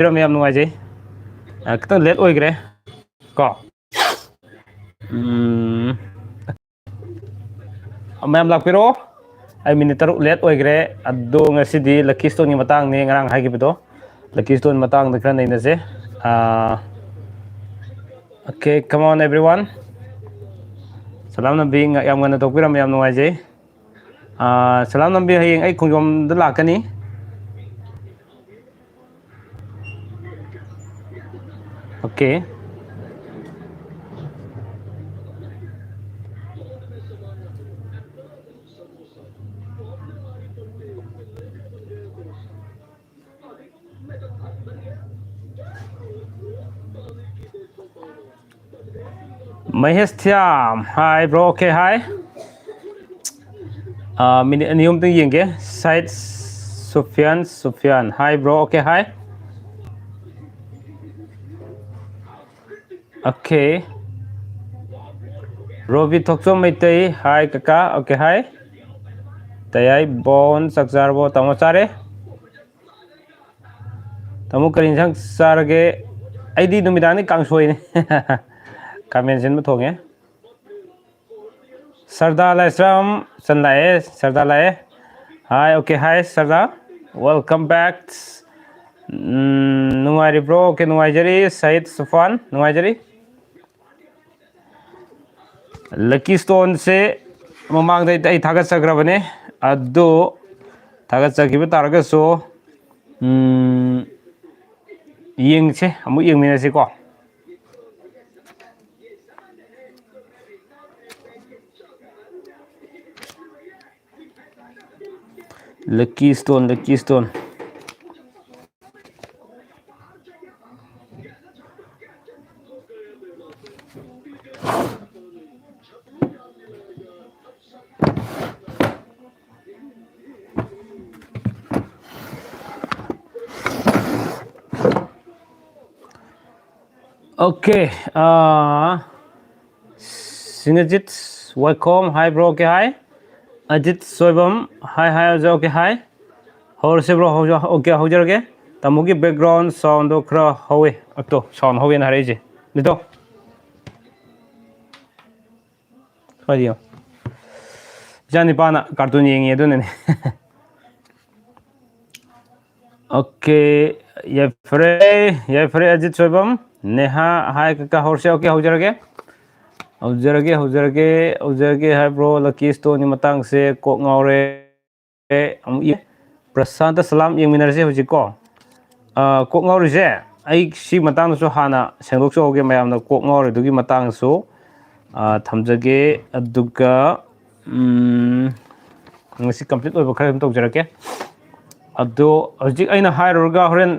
ꯌꯥꯝ ꯅꯨꯡꯉꯥꯏꯖꯩ ꯈꯤꯇꯪ ꯂꯦꯠ ꯑꯣꯏꯈ꯭ꯔꯦ ꯀꯣ ꯃꯌꯥꯝ ꯂꯥꯛꯄꯤꯔꯣ ꯑꯩ ꯃꯤꯅꯤꯠ 6 ꯂꯦꯠ ꯑꯣꯏꯈ꯭ꯔꯦ ꯑꯗꯣ ꯉꯁꯤꯗꯤ ꯂꯛꯀꯤ ꯁ꯭ꯇꯣꯟꯒꯤ ꯃꯇꯥꯡꯅꯦ ꯉꯔꯥꯡ ꯍꯥꯏꯈꯤꯕꯗꯣ ꯂꯛꯀꯤ ꯁ꯭ꯇꯣꯟ ꯃꯇꯥꯡꯗ ꯈꯔ ꯅꯩꯅꯁꯦ ꯑꯣꯀꯦ ꯀꯝ ꯑꯣꯟ एवरीवन ꯁꯂꯥꯝ ꯅꯕꯤ ꯌꯥꯝ ꯉꯟꯅ ꯇꯧꯕꯤꯔꯝꯃꯦ ꯌꯥꯝ ꯅꯨꯡꯉꯥꯏꯖꯩ ꯁꯂꯥꯝ ꯅꯕꯤ ꯍꯌꯦꯡ ꯑꯩ ꯈꯣꯡꯖꯣꯝꯗ ꯂꯥꯛꯀꯅꯤ okay Mahesh Thiyam hi bro okay hi मिनट अनि अहूमतंग येंगे साइड Sufiyan hi bro okay hi okay Robi Thokchom Meitei hi काका ओके हाय तयाई बोन सक्जारबो तमो चारे तमो करी इंसान चारगे आईदी नुमिदानी कांगसोइने कामेंशन में थोंगे सरदार लाइस्राम चंदाए सरदार लाए hi okay hi Sardar welcome back नुंगारी ब्रो ओके नुंगाइजरी सईद सुफान नुंगाइजरी लकी स्टोन से ममांग दे थागत सग्रबने अदो थागत सगिब तारगसो येंगसे अमु येंगमिनसे को lucky stone okay Singjit welcome hi bro okay hi Ajit Soibam hi hi okay hi हौरसे ब्रो ओके हौजरगे तमुगी बैकग्राउंड साउंड खरा हवे अतो साउंड हवे ना रेजे नितो खरियो जानी पाना कार्टून येंगे दोने ओके ये फ्रे अजित सोयबम नेहा हाय काका हौरसे ओके हौजरगे हाय ब्रो लकी स्टोन मतंग से कोक ngauरे प्रशांत सलाम येंमिनरसे हुजिको कोक ngauरिसे आई सी मतंगसु हाना सेंदोकसो होगे मयामना कोक ngauरे दुगी मतंगसु थमजगे अदुगा ngasi कंप्लीट ओइबो खरम तौजरके अदो हजिक अइना हायरोगा होरेन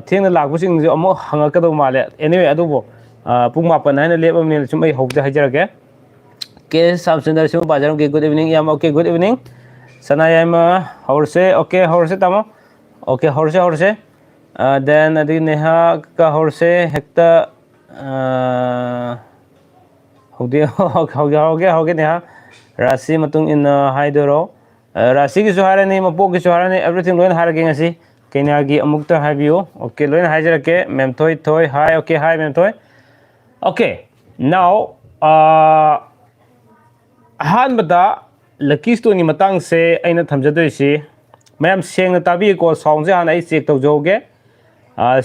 थेंना लाक्पसिंग अमु हंगकदो माले एनीवे अदुबो पुंग मापन हाइना लेबमने सुम अइ हौजे हाइजरगे के सामसुंदर सिंह बाजारम के गुड इवनिंग याम ओके गुड इवनिंग सनायाम हौरसे ओके हौरसे तमो ओके हौरसे देन अदि नेहा का हौरसे हेक्ता होगे नेहा राशि मतुंग इन हाइदरो राशि की सुहारनी मपो की सुहारनी एवरीथिंग लोइन हारगे ngasi केन्यागी अमुक्ता हाइबियो ओके लोइन हाइजरके मैम थोय हाय ओके हाय मैम थोय ओके नाउ अहानबदा लकी स्टोन की मतंग से अइना थमजदोइसी मैम सेंगना ताबीको साउंड से हाना चेक तौजोगे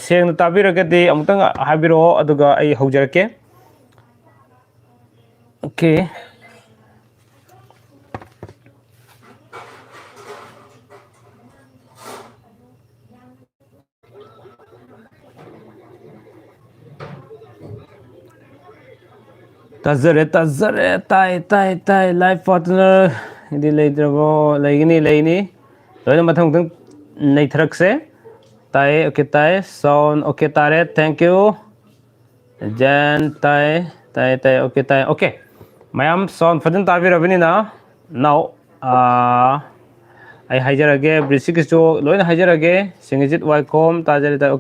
सेंगना ताबीरगदि अमुक्तंग हाबिरो अदुगा अइ हौजरके ओके ताजरे ताई लाइफ पार्टनर इदि लेद्रबो लेगनी लोइन मथंग नैथरक से ताई ओके ताई साउंड ओके तारे थैंक यू जैन ताई ओके ताई ओके मैम साउंड फजन ताबिरबनी ना नाउ आई हाइजरगे ब्रिसिकिसो लोइन हाइजरगे सिंगजित वाइकोम ताजरे ताई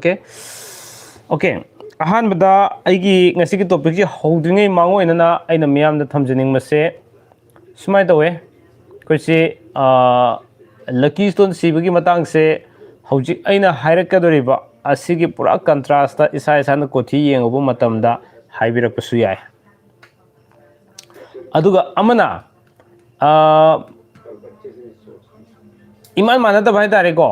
ओके अहानबदा आइगी ngasi की टॉपिक जे हौद्रिङै मांगोइनना आइना मियामदा थमजनिंग मसे सुमाय तवे कोइसे लकी स्टोन सीबगी मतंग से हौजिक अइना हाइरक्कदोरिबा असिगी पुरा कंट्रास्ट इसा इसाना कोथि येंगबो मतमदा हाइबिरकपसु याय अदुगा अमना इमान मानदब हाय तारे को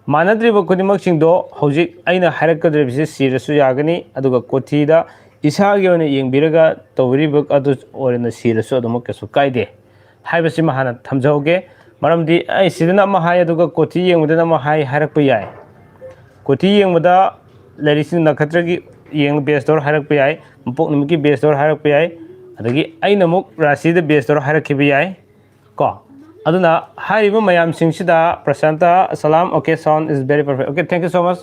मानद्रिब खुदिमक सिंगदो हौजिक अइना हाइरक्कदोरिबसे सिरसु यागनी अदुगा कोथिदा इसागी ओने येंबिरगा तौरिब अदु ओरेना सिरसु अदुमक केसु कायदे हाइबसि महाना थमजौगे मरमदि आई सिदना मा हाय अदुगा कोथि येंगदना मा हाय हाइरक्प याय कोथि येंगबदा लैरिसिन नखत्रगी येंग बेस तौर हाइरक्प याय मपोक निमकी बेस तौर हाइरक्प याय अदगी अइना मुक राशिद बेस तौर हाइरक्खिब याय को अदुना हाइरिबा मयाम सिंगसिदा Prashanta Salam okay sound is very perfect okay thank you so much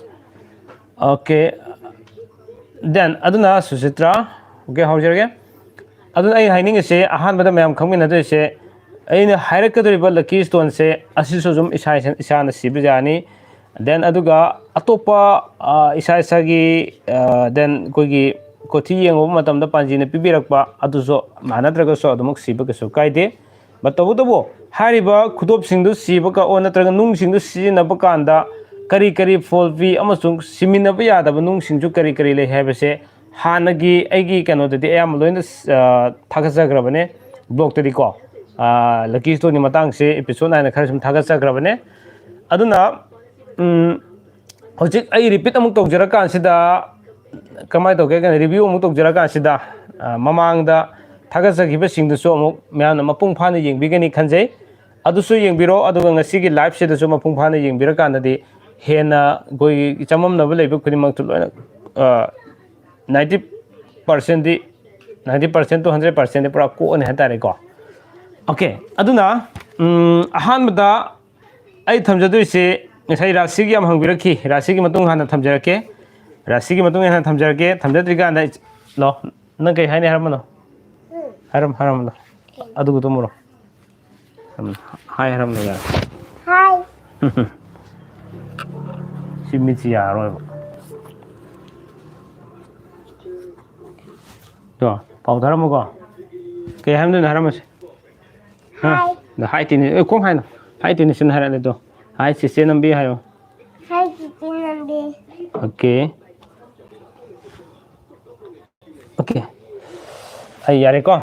okay then अदुना सुचित्रा ओके हौजरगे अदुना आई हाइनिंग से अहानबदा मयाम खंगमिनदसे अइना हाइरक्कदोरिबा लकी स्टोन से असिसुजुम इसाना सिबजानी देन अदुगा अतोपा इसा इसागी देन कोगी कोथि येंगो मतमदा पांजीने पिबिरकपा अदुसो मानद्रगसो अदुमक सिबकसो कायदे बतबुतबो हारिबा खुदोप सिंगदु सिबका ओ नत्रगा नुंग सिंगदु सिजिनबा कांदा करी करी फोल्पी अमसुंग सिमिनबा यादबा नुंग सिंगजु करी करी ले हैबसे हानगी ऐगी कनोददि अयाम लोइन थागसग्रबने ब्लॉग तदि को लकी स्टोनी मतंग से एपिसोड 9 खर सुम थागसग्रबने अदुना हौजिक आई रिपीट अमुक तौजरा कांसिदा कमाय तौगे गन रिव्यू अमुक तौजरा कांसिदा ममांगदा थागसगिबा सिंगदुसो अमुक म्यान मपुंग फाना येंबिगनी खंजै अदुसु येंबिरो अदुगा ngasigi लाइव सेदसु मपुंग फाना येंबिरा कानदि हेना गोई चममनबा लेबा खुदिमक लोइना 90% दी 90% to 100% पूरा कोने हतारे को ओके अदुना अहानबदा आई थमजदुइसे ngasai राशिगी am hangbirakhi राशिगी मतुंग हाना थमजरके राशिगी मतुंग हाना थमजरके थमजद्रिगा ना लो नंग कई हाइने हरमनो हरम लो अदुगु तुमरो हाय हरम लो यार हाय सिमिची यारो तो पाउधरमको कई हाइमदु हरमसे हाय द हाय तिनि ए कोम हाइनो हाय तिनि सिन हरले तो हाय सिसे नंबी हायो हाय सिसे नंबी ओके ओके आई यारे को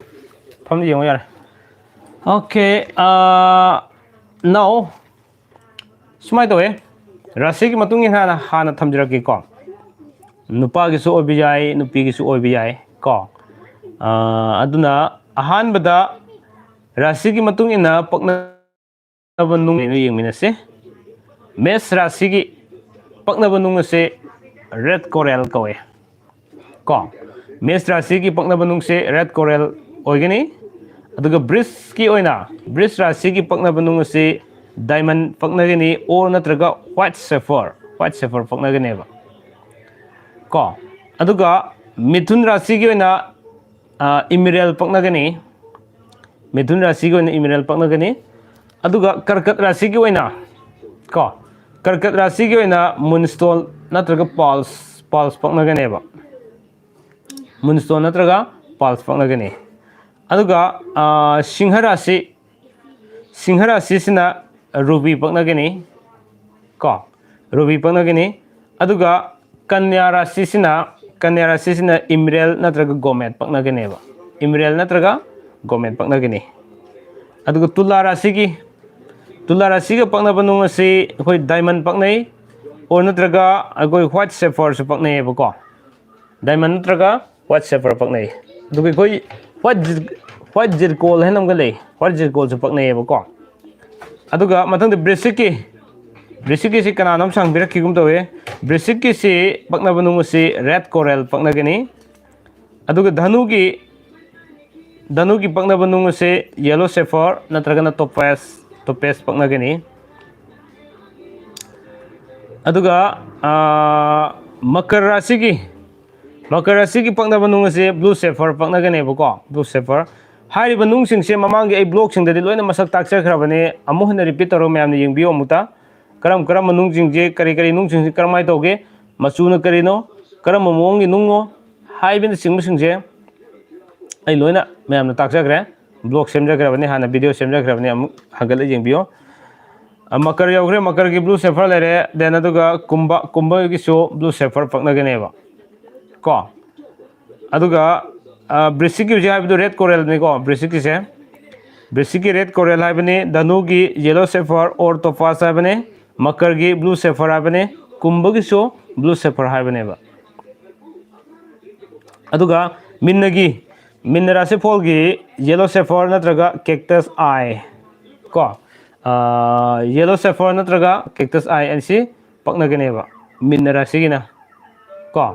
फम येंगो यारे ओके नाउ सुमाय तोए राशि की मतुंग हाना हाना थमजरके को नुपा गिसु ओबि जाय नुपी गिसु ओबि जाय को अदुना अहानबदा राशि की मतुंग इना पकना नुंग येंगमिनसे मेष राशि की पकनब नुंग से रेड कोरल कवे को मेष राशि की पकनब नुंग से रेड कोरल ओइगनी अदुगा वृष की ओइना वृष राशि की पकनब नुंग से डायमंड पकनगनी और नत्रगा व्हाइट सेफर पकनगनेबा को अदुगा मिथुन राशि की ओइना इमरेल पकनगनी मिथुन राशि की ओइना इमरेल पकनगनी अदुगा कर्कट राशि की ओइना को कर्कट राशि की ओइना मूनस्टोन नत्रगा पाल्स पकनगनेबा मूनस्टोन नत्रगा पाल्स पकनगनी अदुगा सिंह राशि सिना रूबी पकनगनी को रूबी पकनगनी अदुगा कन्या राशि सिना इमरेल नत्रगा गोमेट पकनगनेबा इमरेल नत्रगा गोमेट पकनगनी अदुगा तुला राशि का पकनब नुंग से अखोई डायमंड पकनई और नत्रगा अखोई व्हाइट सेफर सु पकनईबा को डायमंड नत्रगा व्हाइट सेफर पकनई अदुगा अखोई व्हाइट जिरकोल है नमगा ले व्हाइट जिरकोल सु पकनईबा को अदुगा मतंग वृश्चिक से कनानम सांगबिरखिगुम तवे वृश्चिक से पकनब नुंग से रेड कोरल पकनगनी अदुगा धनु की पकनब नुंग से येलो सेफर नत्रगना टोपेस पकनगनी अदुगा मकर राशि की पकनब नुंग से ब्लू सेफर पकनगनेबको ब्लू सेफर हारिबा नुंगसिंग से ममांगे ए ब्लॉग सिंग ददि लोइना मसक ताक्चखरबने अमुहन रिपीट तरो मैम येंबियो अमुता करम नुंगसिंग जे करी नुंगसिंग से करमाय तोगे मचुना करिनो करम मोंगी नुंगो हाइबिन सिंगसिंग जे आई लोइना मैम ताक्चखरे ब्लॉग सेमजखरबने हाना वीडियो सेमजखरबने अमु हगल येंबियो मकर यौग्रे मकर की ब्लू सेफर लेरे देन अदुगा कुंभ की सो ब्लू सेफर पकनगनेबा को अदुगा वृश्चिक की हाइबदु रेड कोरल ने को वृश्चिक की से वृश्चिक की रेड कोरल हाइबने धनु की येलो सेफर और टोपाज हाइबने मकर की ब्लू सेफर हाइबने कुंभ की सो ब्लू सेफर हाइबनेबा अदुगा मिन्न राशि फॉल की येलो सेफर नत्रगा कैक्टस आई को येलो सेफर नत्रगा कैक्टस आई ऐसी पकनगनेबा मिन्न राशि की ना को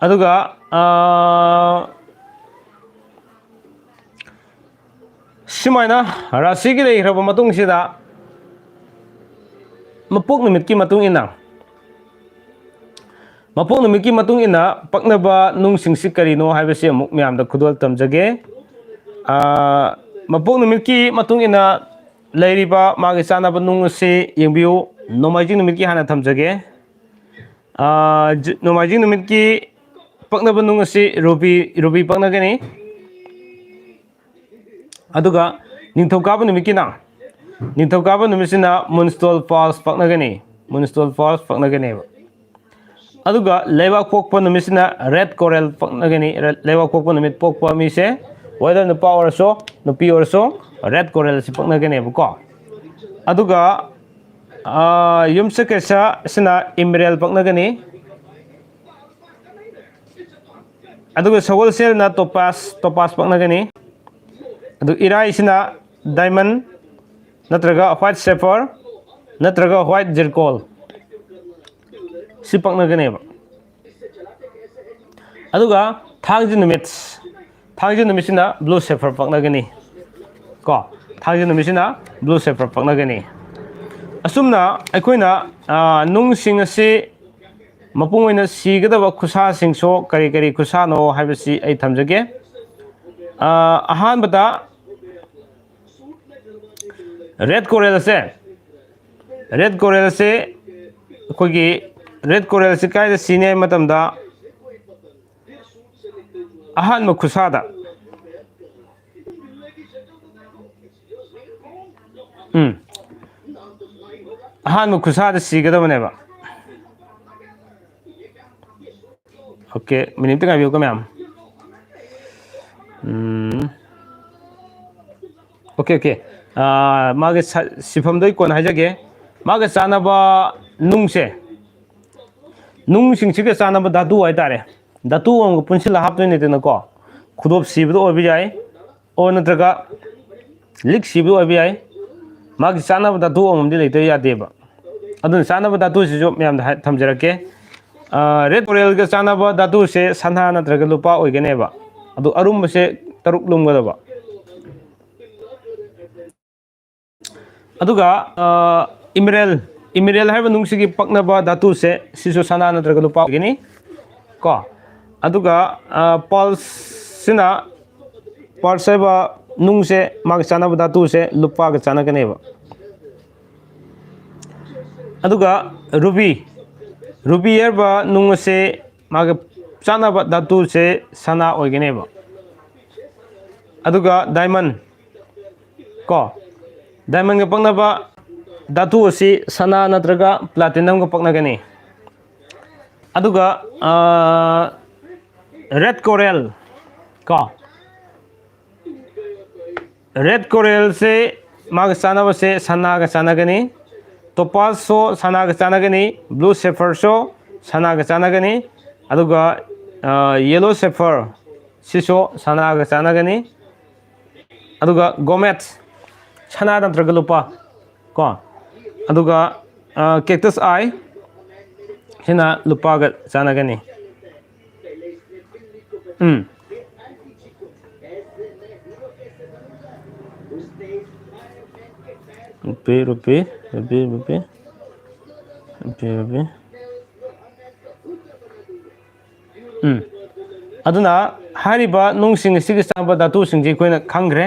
अदुगा सिमाइना राशि की लेखरब मतुंग सिदा मपोक निमित की मतुंग इना मपोक निमित की मतुंग इना पकनबा नुंग सिंगसि करिनो हाइबसे अमुक म्याम द खुदोल तमजगे मपोक निमित की मतुंग इना लेरिबा मागे चानाबा नुंग से यंबियो नोमाइजिंग निमित की हाना थमजगे नोमाइजिंग निमित की पकनबा नुंग से रूबी पकनगनी अदुगा निंथौकाबा निमित की ना निंथौकाबा निमित सिना मुनस्टोल फॉल्स पकनगनी मुनस्टोल फॉल्स पकनगनेबा अदुगा लेवा पोकपा निमित सिना रेड कोरल पकनगनी लेवा पोकपा निमित पोकपा मिसे वेदर नुपा औरसो नुपी औरसो रेड कोरल से पकनगनेबा को अदुगा युमसे कैसा सिना इमरेल पकनगनी अदुगा सगोल सेल ना टोपास पकनगनी अदु इराई सिना डायमंड नत्रगा व्हाइट सेफर नत्रगा व्हाइट जिरकोल सिपकनगनेबा अदुगा थांगजि निमिसिना ब्लू सेफर पकनगनी को थांगजि निमिसिना ब्लू सेफर पकनगनी असुमना अखोइना नुंग सिंग असि मपुंग ओइना सिगदबा खुसा सिंगसो करी करी खुसानो हाइबसि ऐ थमजगे अहानबदा रेड कोरल से अखोगी रेड कोरल से काय सीने मतमदा अहान खुसादा अहान खुसादा सीगदबनेबा ओके मिनिट तक आबियो का मैम ओके मागे सिफम दई कोन हाइजगे मागे चानाबा नुंगसे नुंग सिंगसिगे चानाबा धातु हाइतारे धातु अंग पुनसिला हापतोइने तेनको खुदोब सिबदो ओबि जाय ओ नत्रगा लिक सिबदो ओबि जाय मागे चानाबा धातु अंगमदि लेते यादेबा अदुन चानाबा धातु सिजो म्याम थमजरके रेड कोरल के चानाबा धातु से सना नत्रगा लुपा ओइगनेबा अदु अरुम से तरुक लुमगदबा अदुगा इमरेल है नुंगसिगी पकनबा धातु से सिसु सना नत्रगा लुपा ओइगनी को अदुगा पल्स सिना पर्सेबा नुंग से माग चानाबा धातु से लुपा का चानगनेबा अदुगा रूबी एरबा नुंग से माग चानाबा धातु से सना ओइगनेबा अदुगा डायमंड को डायमंड का पकनबा धातु से सना नत्रगा प्लैटिनम का पकनगनी अदुगा रेड कोरल को रेड कोरल से माग चानाबा से सना का चानगनी टोपाज सो सना का चानगनी ब्लू सेफर सो सना का चानगनी अदुगा येलो सेफर सिसो सना का चानगनी अदुगा गोमेट सना नत्रगा लुपा को अदुगा कैक्टस आई सिना लुपा का चानगनी रुपी अदुना हारिबा नुंगसिंग सिग चांबा धातु सिंगजे कोइना खंग्रे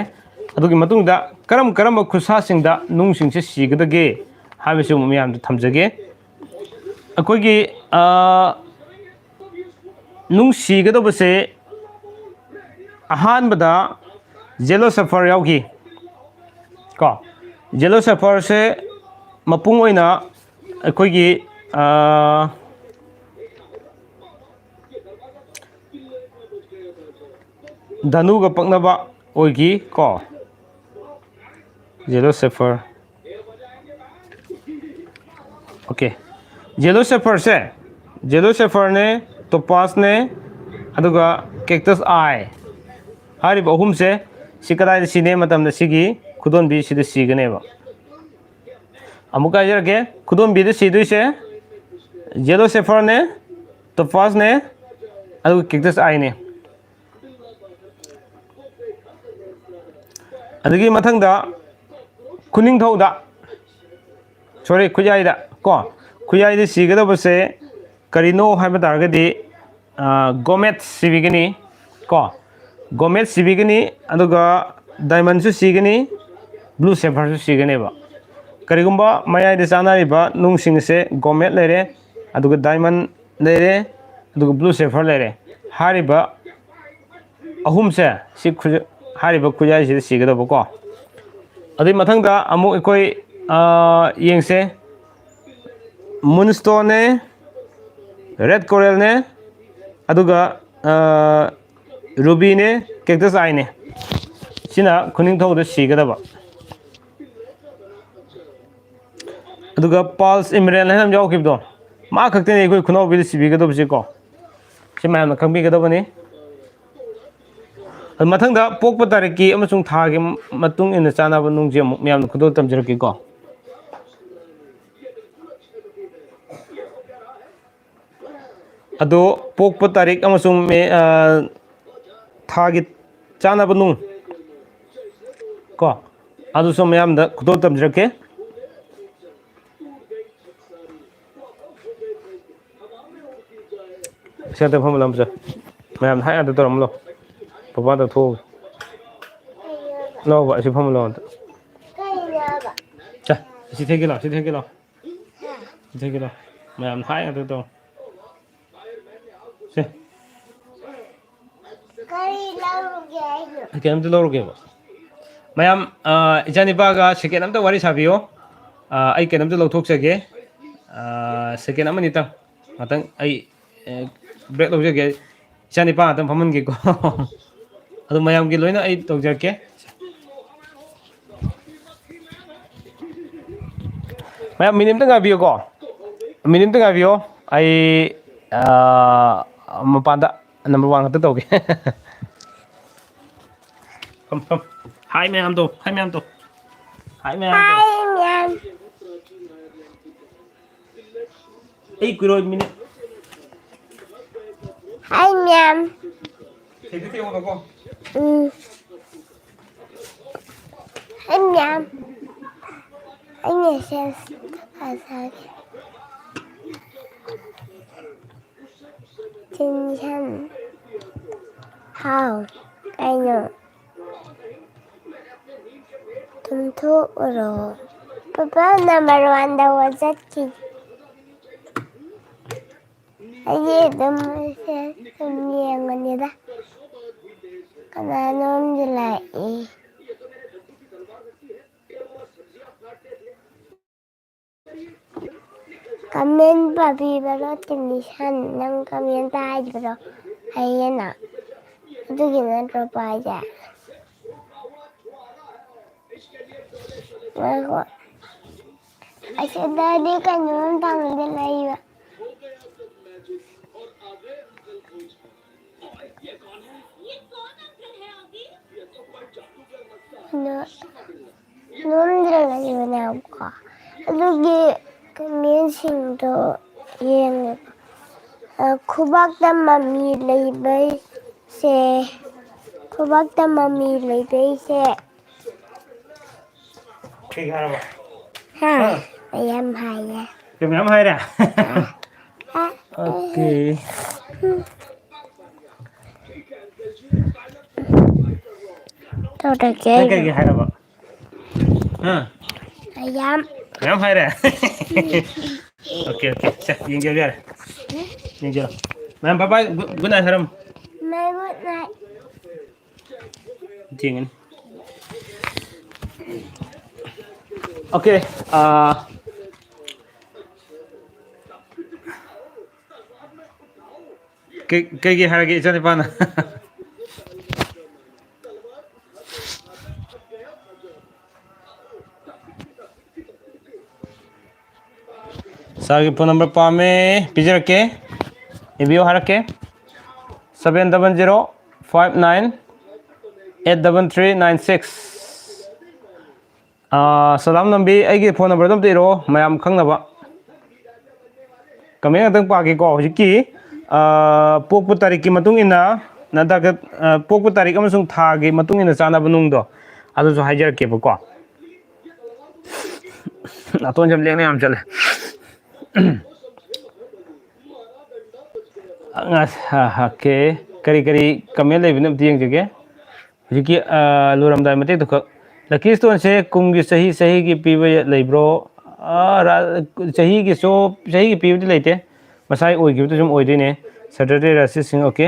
अदुगी मतुंगदा करम खुसा सिंगदा नुंगसिंग से सिगदगे हाबिसु मियाम थमजगे अखोगी नुंग सिगदबसे अहानबदा जेलो सफर याउगी को जेलो सफर से ꯃꯄꯨꯡ ꯑꯣꯏꯅ ꯑꯩꯈꯣꯏꯒꯤ ꯙꯅꯨꯒ ꯄꯛꯅꯕ ꯑꯣꯏꯈꯤ ꯀꯣ yellow safer okay yellow safer से येलो सेफर ने टोपास ने अदुगा कैक्टस आई हारिब अहुम से सिकदाय सिने मतम the सिगी खुदोन B Sid सिगनेबा अमुका जरके खुदोन be the सिदुइ से येलो सेफर ने टोपास ने अदुगा कैक्टस आई ने अदुगी मथंग दा खुनिंग थौदा सॉरी खुजाइदा को खुजाइदा सिगदबसे करिनो हाइबा तारगदी गोमेट सिबिगनी को गोमेट सिबिगनी अदुगा डायमंड सु सिगनी ब्लू सेफर सु सिगनेबा करिगुंबा मयाइदा चानारिबा नुंगसिंग से गोमेट लेरे अदुगा डायमंड लेरे अदुगा ब्लू सेफर लेरे हारिबा अहुम से सि हारिबा खुजाइ सि सिगदबा को अदि मथंगदा अमु एकोई यंगसे मूनस्टोन ने रेड कोरल ने अदुगा रूबी ने कैक्टस आई ने सिना खुनिंग थौद सिगदबा अदुगा पल्स इमरेल है हम जाओकिबदो मा खक्ते ने कोई खुनो बिल सिबिगदबसे को सि मैम खंबिगदबनी मथंगदा पोकप तारिकी अमसुंग थागे मतुंग इन चानाबा नुंगजे मैम खुदो तमजरकी को अदो पोकप तारीख अमसुंग में थागी चानाबा नुंग को अदुसो मैम दा खुदो तमजरके सेंटर फमलम से मैम हाय अदो तरमलो पापा दा थो लो बा सि फमलो चा सि थेगिला मैम हाय अदो तो से सेकेंड लौरगे मैम इजानिबागा सेकेंड अमता वारी साबियो आई केनमते लौथोकसगे सेकेंड अमनि तंग मतंग आई ब्रेक लौजगे इजानिबा तंग फमनगे को अदु मैम गे लोइना आई तौजरके मैम मिनिम तंग आबियो को मिनिम तंग आबियो आई मपादा नंबर 1 खत तौगे फम हाय मैम तो ए कुरो मिनिट हाय मैम सेक्रेटरी हो को hi ma'am anh xem sao chân chân hào cái nữa tum thu rồi papa number 1 da wajat ki aye dum se tumiyang nila kananom dilai Comment babi baro tinishan nang comment tayo baro ayan na ito ginagawa pa dyan ako ay si daddy kanyon pangalan na iba noon dila na iba na ako ito मिनसिंगो ये खुबाक mummy लेबै से खुबाक mummy लेबै से ठीक है बा हां ma'am hi है के मैम हाय रे ओके तो के हाय बा हां मैम हाय रे ओके चल यिंग जा यार यिंग जा ma'am bye bye good night हरम मैं गुड नाइट ठीक है ओके ꯀꯩꯒꯤ ꯍꯥꯏꯔꯒꯦ ꯏꯆꯥ ꯅꯤꯄꯥꯅ ꯁꯥꯔꯒꯤ ꯐꯣꯟ ꯅꯝꯕꯔ ꯄꯥꯝꯃꯦ ꯄꯤꯖꯔꯛꯀꯦ ꯏꯕꯤꯌꯨ ꯍꯥꯏꯔꯛꯀꯦ 700-59-83396 ꯁꯂꯥꯝ ꯅꯝꯕꯤ ꯑꯩꯒꯤ ꯐꯣꯟ ꯅꯝꯕꯔꯗꯣ ꯑꯝꯇ ꯏꯔꯛꯑꯣ ꯃꯌꯥꯝ ꯈꯪꯅꯕ ꯀꯃꯦꯟ ꯉꯥꯛꯇꯪ ꯄꯥꯒꯦꯀꯣ ꯍꯧꯖꯤꯛꯀꯤ ꯄꯣꯛꯄ ꯇꯥꯔꯤꯛꯀꯤ ꯃꯇꯨꯡ ꯏꯟꯅ ꯅꯠꯇ꯭ꯔꯒ ꯄꯣꯛꯄ ꯇꯥꯔꯤꯛ ꯑꯃꯁꯨꯡ ꯊꯥꯒꯤ ꯃꯇꯨꯡ ꯏꯟꯅ ꯆꯥꯅꯕ ꯅꯨꯡꯗꯣ ꯑꯗꯨꯁꯨ ꯍꯥꯏꯖꯔꯛꯀꯦꯕꯀꯣ ꯅꯥꯇꯣꯟꯁꯦ ꯂꯦꯡꯅ ꯌꯥꯝ ꯆꯠꯂꯦ ꯑꯣꯀꯦ ꯀꯔꯤ ꯀꯔꯤ ꯀꯃꯦꯟ ꯂꯩꯕꯅꯣ ꯑꯝꯇ ꯌꯦꯡꯖꯒꯦ ꯍꯧꯖꯤꯛꯀꯤ ꯂꯣꯏꯔꯝꯗꯥꯏ ꯃꯇꯦꯛꯇꯨ ꯈꯛ ꯂꯛꯀꯤ ꯏꯁꯇꯣꯟꯁꯦ ꯀꯨꯝꯒꯤ ꯆꯍꯤꯒꯤ ꯄꯤꯕ ꯂꯩꯕ꯭ꯔꯣ ꯆꯍꯤꯒꯤ ꯄꯤꯕꯗꯤ ꯂꯩꯇꯦ ꯃꯁꯥꯏ ꯑꯣꯏꯈꯤꯕꯗꯨ ꯁꯨꯝ ꯑꯣꯏꯗꯣꯏꯅꯦ ꯁꯦꯇꯔꯗꯦ ꯔꯥꯁꯤꯁꯤꯡ ꯑꯣꯀꯦ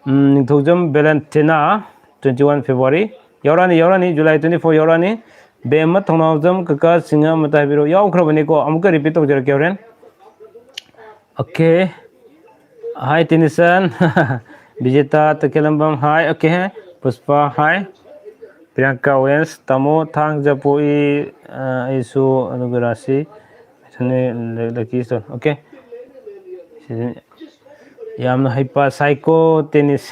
ꯅꯤꯡꯊꯧꯖꯝ ꯕꯦꯂꯦꯟꯇꯤꯅꯥ 21 ꯐꯦꯕꯋꯥꯔꯤ ꯌꯥꯎꯔꯛꯑꯅꯤ ꯖꯨꯂꯥꯏ 24 ꯌꯥꯎꯔꯛꯑꯅꯤ ꯕꯦꯝꯃ ꯊꯧꯅꯥꯎꯖꯝ ꯀꯀꯥ ꯁꯤꯡꯍ ꯑꯃꯇ ꯍꯥꯏꯕꯤꯔꯛꯑꯣ ꯌꯥꯎꯈ꯭ꯔꯕꯅꯤꯀꯣ ꯑꯃꯨꯛꯀ ꯔꯤꯄꯤꯠ ꯇꯧꯖꯔꯛꯀꯦ ꯍꯣꯔꯦꯟ ओके हाय टिनिसन Vijeta Takellambam hi okay Pushpa hi Priyanka वेंस तमो थांग जपोई इशु अनुग्रासी लकी स्टोन ओके यामना हाइपा साइको टेनिस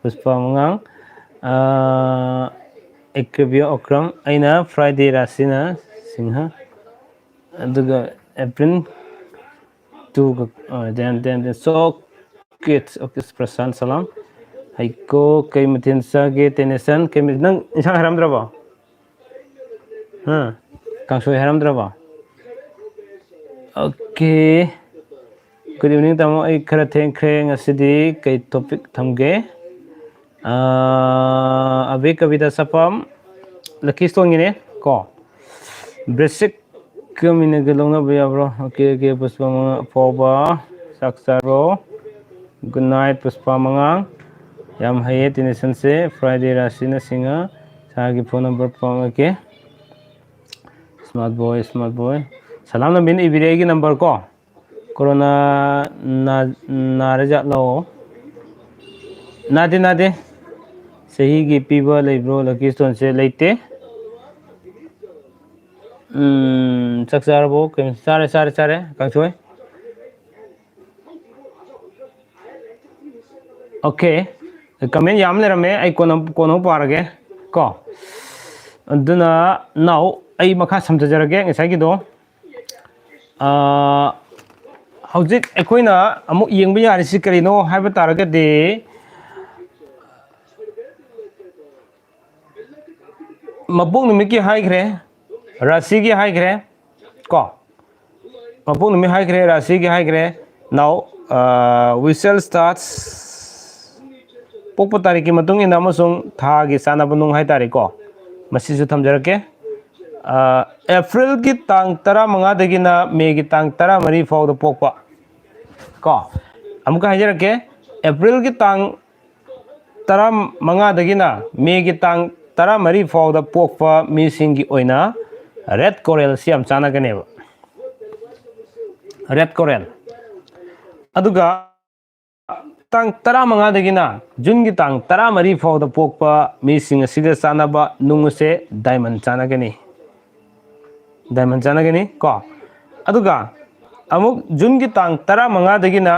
पुष्पा मंगांग एकबियो ओक्रम अइना फ्राइडे राशिना सिंह अदुगा April 2 then so kids okay prasan salam haiko kay matin sa ge tenesan kay nang isang haramdraba kangsoy haramdraba okay good evening tamo ay khara thengkhre ngasidi kay topic thamge abe kavita sapam lucky stone ne ko basic कमीने गलोंग बयाब्रो okay okay Pushpa मंगा फोबा साक्षारो good night Pushpa मंगा याम हये तिनेसन से Friday राशि न सिंगा सागी phone number पांग के स्मार्ट बॉय सलाम नबीन इबिरे की नंबर को कोरोना नारजा लो नादे सही की पीबा लेब्रो लकी स्टोन से लेते चक चारबो चारे कंसोय ओके कमेंट याम लेरमे आई कोनो पारगे को अदुना नाउ आई मखा समझजरगे ngasaigido हौजिक अखोइना अमुक येंबा यारिसि करिनो हाइबा तारगदि मबुक निमिकी हाइग्रे राशि की हाइग्रे को मबुक निमि हाइग्रे राशि की हाइग्रे नाउ वी शैल स्टार्ट पोप तारीख की मतुंग इन अमसुंग था की सानब नुंग हाइ तारीख को मसिसु थमजरके एप्रिल की तांग 15 दगिना मे की तांग 14 फाउद पोकपा को अमुका हाइजरके एप्रिल की तांग 15 दगिना मे की तांग 13 फाउद पोकपा मीसिंग की ओइना रेड कोरल सियाम चानागने रेड कोरल अदुगा तांग 15 दगिना जून की तांग 13 फाउद पोकपा मीसिंग असिदा चानाबा नुंगसे डायमंड चानागने को अदुगा अमुक जून की तांग 15 दगिना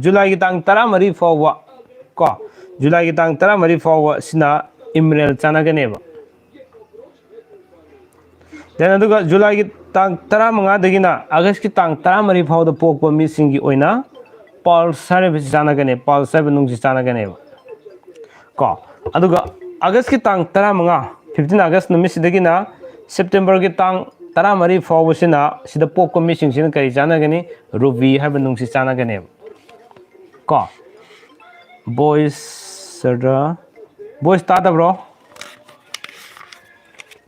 जुलाई की तांग 13 फाउवा को जुलाई की तांग 13 फाउवा सिना इमरेल चानागने देन अदुगा जुलाई की तांग 15 दगिना अगस्त की तांग 13 फाउद पोकपा मीसिंग की ओइना पल्स हाइबे चानागने पल्स हाइबे नुंगसि चानागने को अदुगा अगस्त की तांग 15 अगस्त नुमिसिदगिना सेप्टेम्बर की तांग 13 फाउबसिना सिदा पोकपा मीसिंग सिना करि चानागने रुबी हाइबे नुंगसि चानागने को बॉयज सरदा बॉयज तादब्रो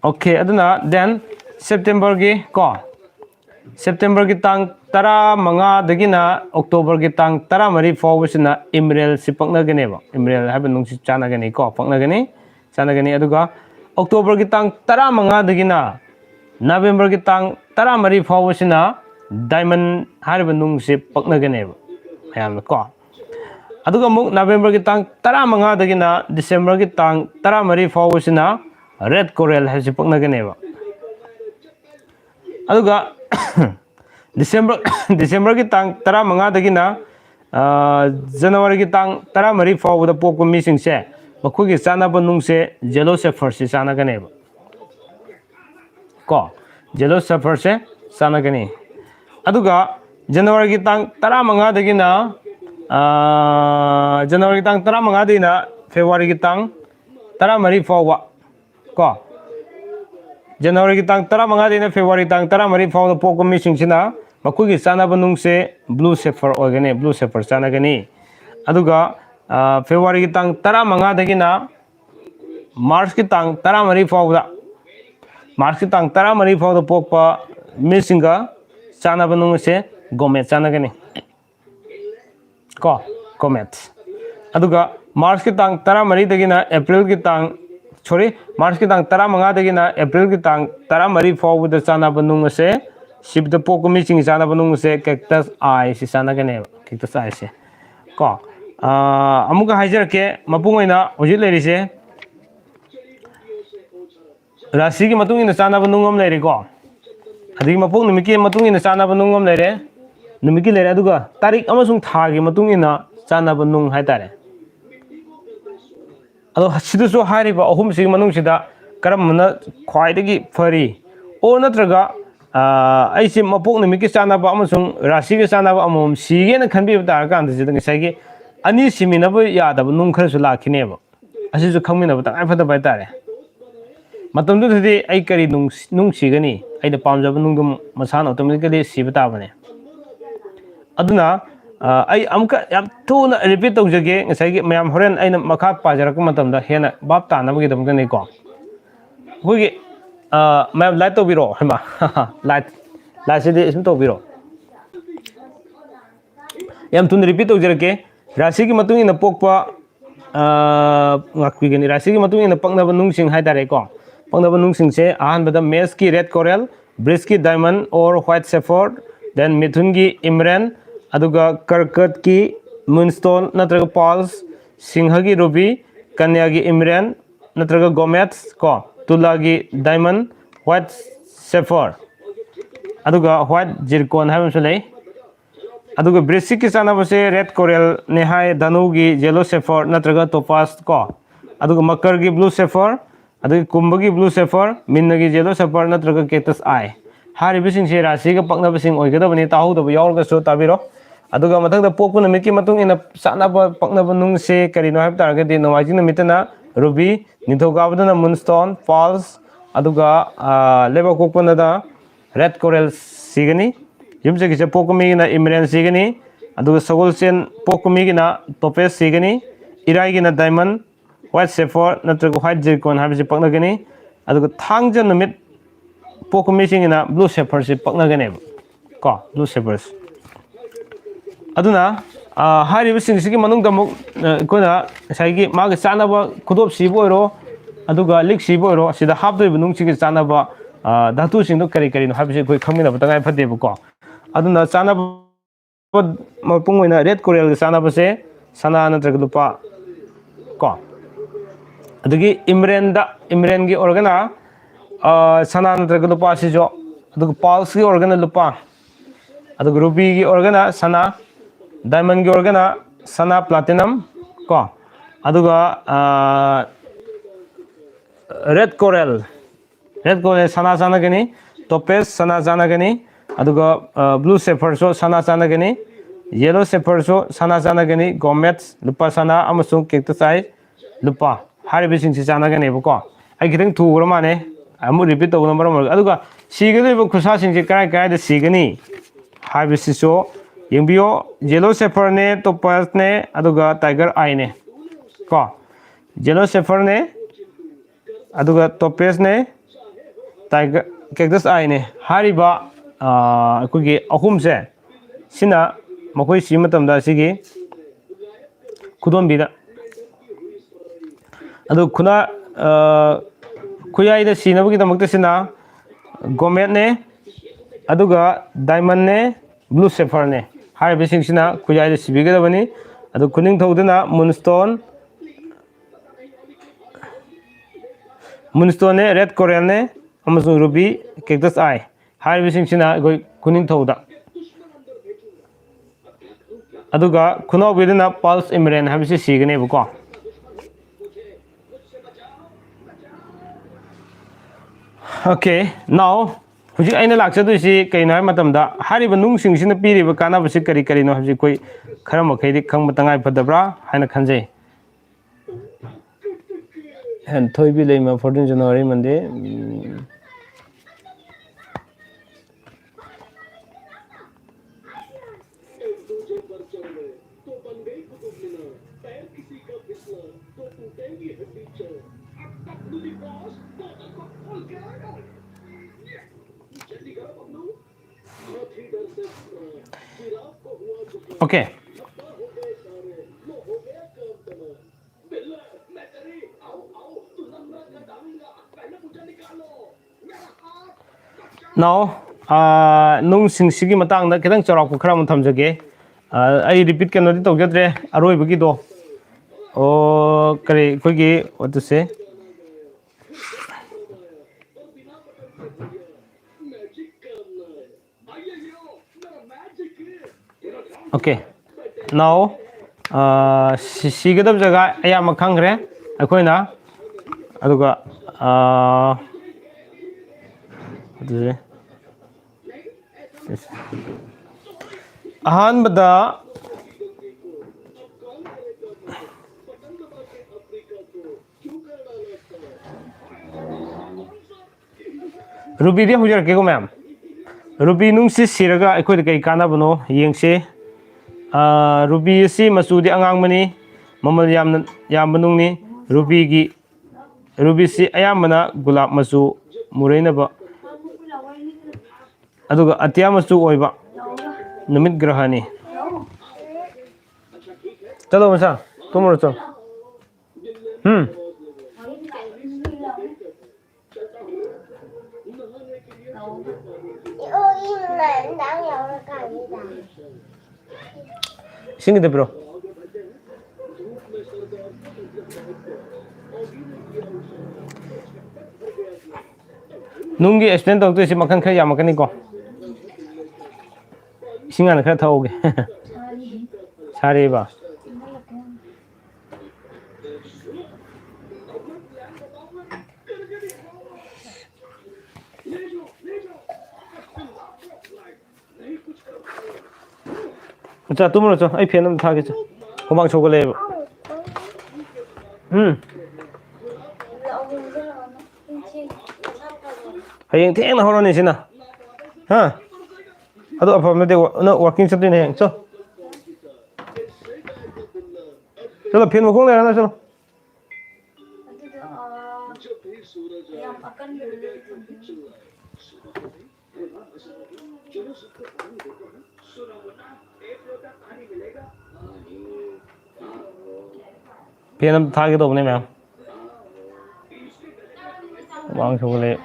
ओके अदुना देन सेप्टेम्बर की तांग 15 दगिना अक्टोबर की तांग 13 फाउबसिना इमरेल सि पकनगनेबा इमरेल हाइबे नुंगसि चानागने को पकनगने चानागने अदुगा अक्टोबर की तांग 15 दगिना नवंबर की तांग 13 फाउबसिना diamond hariba nung se paknagane mayam ko aduga muk November ki tang 15 dagina December ki tang 13 fawsina red coral ha se paknagane aduga December ki tang 15 dagina January ki tang 13 fawda pokko missing se makugi sanaba nung se yellow sapphire se sanagane ko yellow sapphire se sanagani aduga January ki tang 15 dagina January ki tang 15 dagina February ki tang 13 fawa ko January ki tang 15 dagina February tang 13 fawa pokko missing sina makugi sanaba nung se blue sapphire ogane blue sapphire sanagani aduga February ki tang 15 dagina March ki tang 13 fawa March ki tang 13 fawa pokpa missinga sanaba nung se gomet sanagani ko gomet aduga March ki tang 13 dagina April ki tang March ki tang 15 dagina April ki tang 13 fawa da sanaba nung se sibda pokko missing sanaba nung se cactus eye si sanagani cactus eye se ko amuka haijarke mapung oina hojik lerise rasi ki matung ina sanaba nungam leire ko adigi mapung numiki matung ina sanaba nungam leire numiki leire aduga tarik amasung tha gi matung ina sanaba nung haitare ado sidusu hariba ahum sigi manung sida karamna khwaidagi fari o natraga aisi mapung numiki sanaba amasung rasi ki sanaba amom sige na khanbi tar kan de jidang sai ani siminaba yadaba nung kharasu lakhineba asisu khangminaba tangai phada bai tare matam du thadi ai kari nung sigani aina pamjaba nungdum masana automatically siba tabane aduna ai amka yam thuna repeat tawjage ngasai gi mayam horen aina makha pajarak matamda hena bab tanaba gi dam gani ko hugi mayam light to biro hema light sidi ism to biro yam thuna repeat tawjake rasi ki matung ina pokpa ngakwi gani rasi ki matung ina paknaba nungsing haidare ko paknaba nungsing se ahan bada mesh ki red coral bridge ki diamond or white sapphire then mithun ki imran aduga karkat ki moonstone natraga pearls singha ki ruby kanya ki imran natraga gomets ko tula ki diamond white sapphire aduga white zircon habam sulai aduga basic ki sanaba se red coral nehai danu gi yellow sapphire natraga topaz ko aduga makar gi blue sapphire aduga kumbha gi blue sapphire minna gi yellow sapphire natraga cactus eye hari bising se rasi ga pakna bising oigedabani tahu da yaurga so tabiro aduga mathangda pokpuna miki matung ina sanaba pakna nung se karino hab targadi nomajing mitana ruby nithogabadana moonstone pearls aduga leba kokpuna da red coral sigani yumse ki pokumi na imran sigani aduga sagol sen pokumi na topaz sigani irai gi na diamond white sapphire natraga white zircon habisi pakna gani aduga thangja numit pokumi singina blue sapphire si pakna gani ko blue sapphire aduna hari bising sigi manung damuk kona saigi magi sanaba khudop sibo ro aduga lik sibo ro sida habdoi bunung sigi sanaba dhatu sing do kari kari no habisi koi khamina batangai phade ko aduna sanaba mapung oina red coral gi sanaba se sana natraga lupa ko adugi imran gi organa sana natraga lupa si jo aduga pearls gi organa lupa aduga ruby gi organa sana diamond gi organa sana platinum ko aduga red coral sana gani topaz sana gani aduga blue sapphire so sana gani yellow sapphire so sana gani gomets lupa sana amasung cactus eye lupa hari bising si sana gani ko ai giteng thu ro mane amu repeat to number aduga sigani bu khusa sing si kai da sigani hari bisi so yengbiyo yellow sapphire ne topaz ne aduga tiger eye ne ko yellow sapphire ne aduga topaz ne tiger cactus eye ne hariba akogi ahum se sina makoi si matamda sigi khudon bida adu khuna khuyai da sinabugi damakta sina gomet ne aduga diamond ne blue sapphire ne hai bising sina kujai de sibiga da bani adu kuning thoduna moonstone ne red coral ne amasung ruby cactus eye hai bising sina goi kuning thoda aduga kunau biduna pulse emerald hai bisi sigane buko okay now hujik aina lakchadu si kaino hai matamda hariba nung sing sina piriba kana basi kari kari no hujik koi khara makhai di khang matangai phadabra haina khanjai and thoi bi leima 14 January Monday okay now nung sing sigi matang da kitang charak ko khara mun thamjage ai repeat kan di tawjadre aroi bagi do o kare koi gi what to say okay now sigadab jaga aya makhang re akoina aduga ahanbada ruby dia hujar ke ko ma'am ruby nung si siraga akoi kai kana bano yengse ruby si masudi angang mani mamal yam manung ni ruby si ayamana gulab masu muraina ba aduga atya masu oiba numit grahani chalo masa tumro chalo Sini deh bro. Nunggi explain tau tu si makan kaya makan ni ko. Singan kaya tahu ke. Sari ba. 자, 또 물었죠. 아이 피해는 다 하겠죠. 고방 초콜릿. hẹn thế là hôm nay xin nào ha à tôi phải để nó working sắp đến hẹn cho là phiền một công này là sao phiền em thay cái đồ này mẹ vâng số này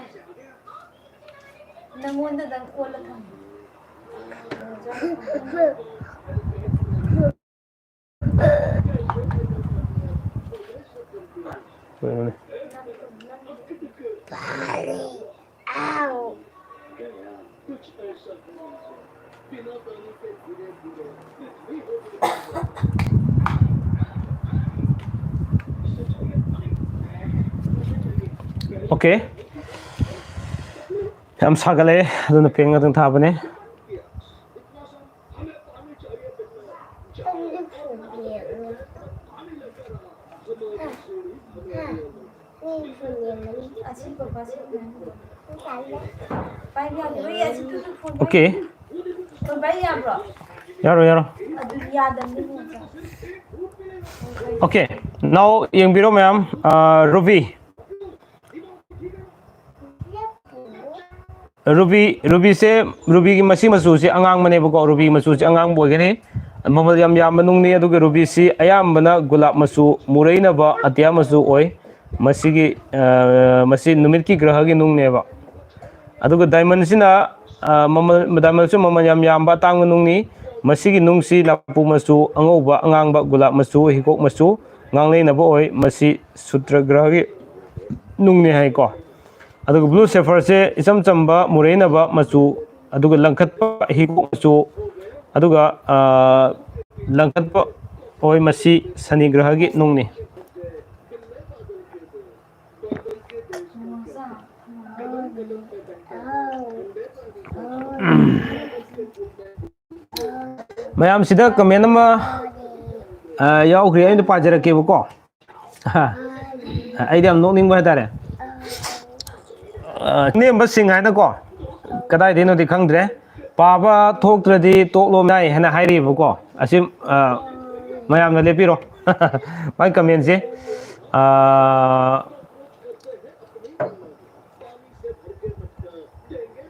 okay em sagale aduna penga tung thabane okay yaro okay now yung biro ma'am Ruby se Ruby ki masi masu se angang mane bako Ruby masu se angang boy gane mamal yam manung ni adu Ruby si ayam bana gulab masu murai na ba atya masu oi masi numit ki graha gi nung ne ba adu diamond sina ꯗꯥꯏꯃꯟꯁꯨ ꯃꯃꯜ ꯌꯥꯝ ꯌꯥꯝꯕ ꯑꯇꯥꯡꯕ ꯅꯨꯡꯅꯤ ꯃꯁꯤꯒꯤ ꯅꯨꯡꯁꯤ ꯂꯥꯄꯨ ꯃꯆꯨ ꯑꯉꯧꯕ ꯑꯉꯥꯡꯕ ꯒꯨꯂꯥꯞ ꯃꯆꯨ ꯍꯤꯒꯣꯛ ꯃꯆꯨ ꯉꯥꯡꯂꯩꯅꯕ ꯑꯣꯏ ꯃꯁꯤ ꯁꯨꯇ꯭ꯔ ꯒ꯭ꯔꯍꯒꯤ ꯅꯨꯡꯅꯤ ꯍꯥꯏꯀꯣ ꯑꯗꯨꯒ ꯕ꯭ꯂꯨ ꯁꯦꯐꯔꯁꯦ ꯏꯆꯝ ꯆꯝꯕ ꯃꯨꯔꯩꯅꯕ ꯃꯆꯨ ꯑꯗꯨꯒ ꯂꯪꯈꯠꯄ ꯍꯤꯒꯣꯛ ꯃꯆꯨ ꯑꯗꯨꯒ ꯂꯪꯈꯠꯄ ꯑꯣꯏ ꯃꯁꯤ ꯁꯅꯤ ꯒ꯭ꯔꯍꯒꯤ ꯅꯨꯡꯅꯤ ꯃꯌꯥꯝꯁꯤꯗ ꯀꯃꯦꯟ ꯑꯃ ꯌꯥꯎꯈ꯭ꯔꯦ ꯑꯩꯅ ꯄꯥꯖꯔꯛꯀꯦꯕꯀꯣ ꯑꯩꯗꯤ ꯌꯥꯝ ꯅꯣꯛꯅꯤꯡꯕ ꯍꯥꯏꯇꯥꯔꯦ ꯅꯦꯝꯕꯁꯤꯡ ꯍꯥꯏꯅꯀꯣ ꯀꯗꯥꯏꯗꯩꯅꯣꯗꯤ ꯈꯪꯗ꯭ꯔꯦ ꯄꯥꯕ ꯊꯣꯛꯇ꯭ꯔꯗꯤ ꯇꯣꯛꯂꯣꯝ ꯅꯥꯏ ꯍꯥꯏꯅ ꯍꯥꯏꯔꯤꯕꯀꯣ ꯑꯁꯤ ꯃꯌꯥꯝꯅ ꯂꯦꯞꯄꯤꯔꯣ ꯃꯥꯏ ꯀꯃꯦꯟꯁꯦ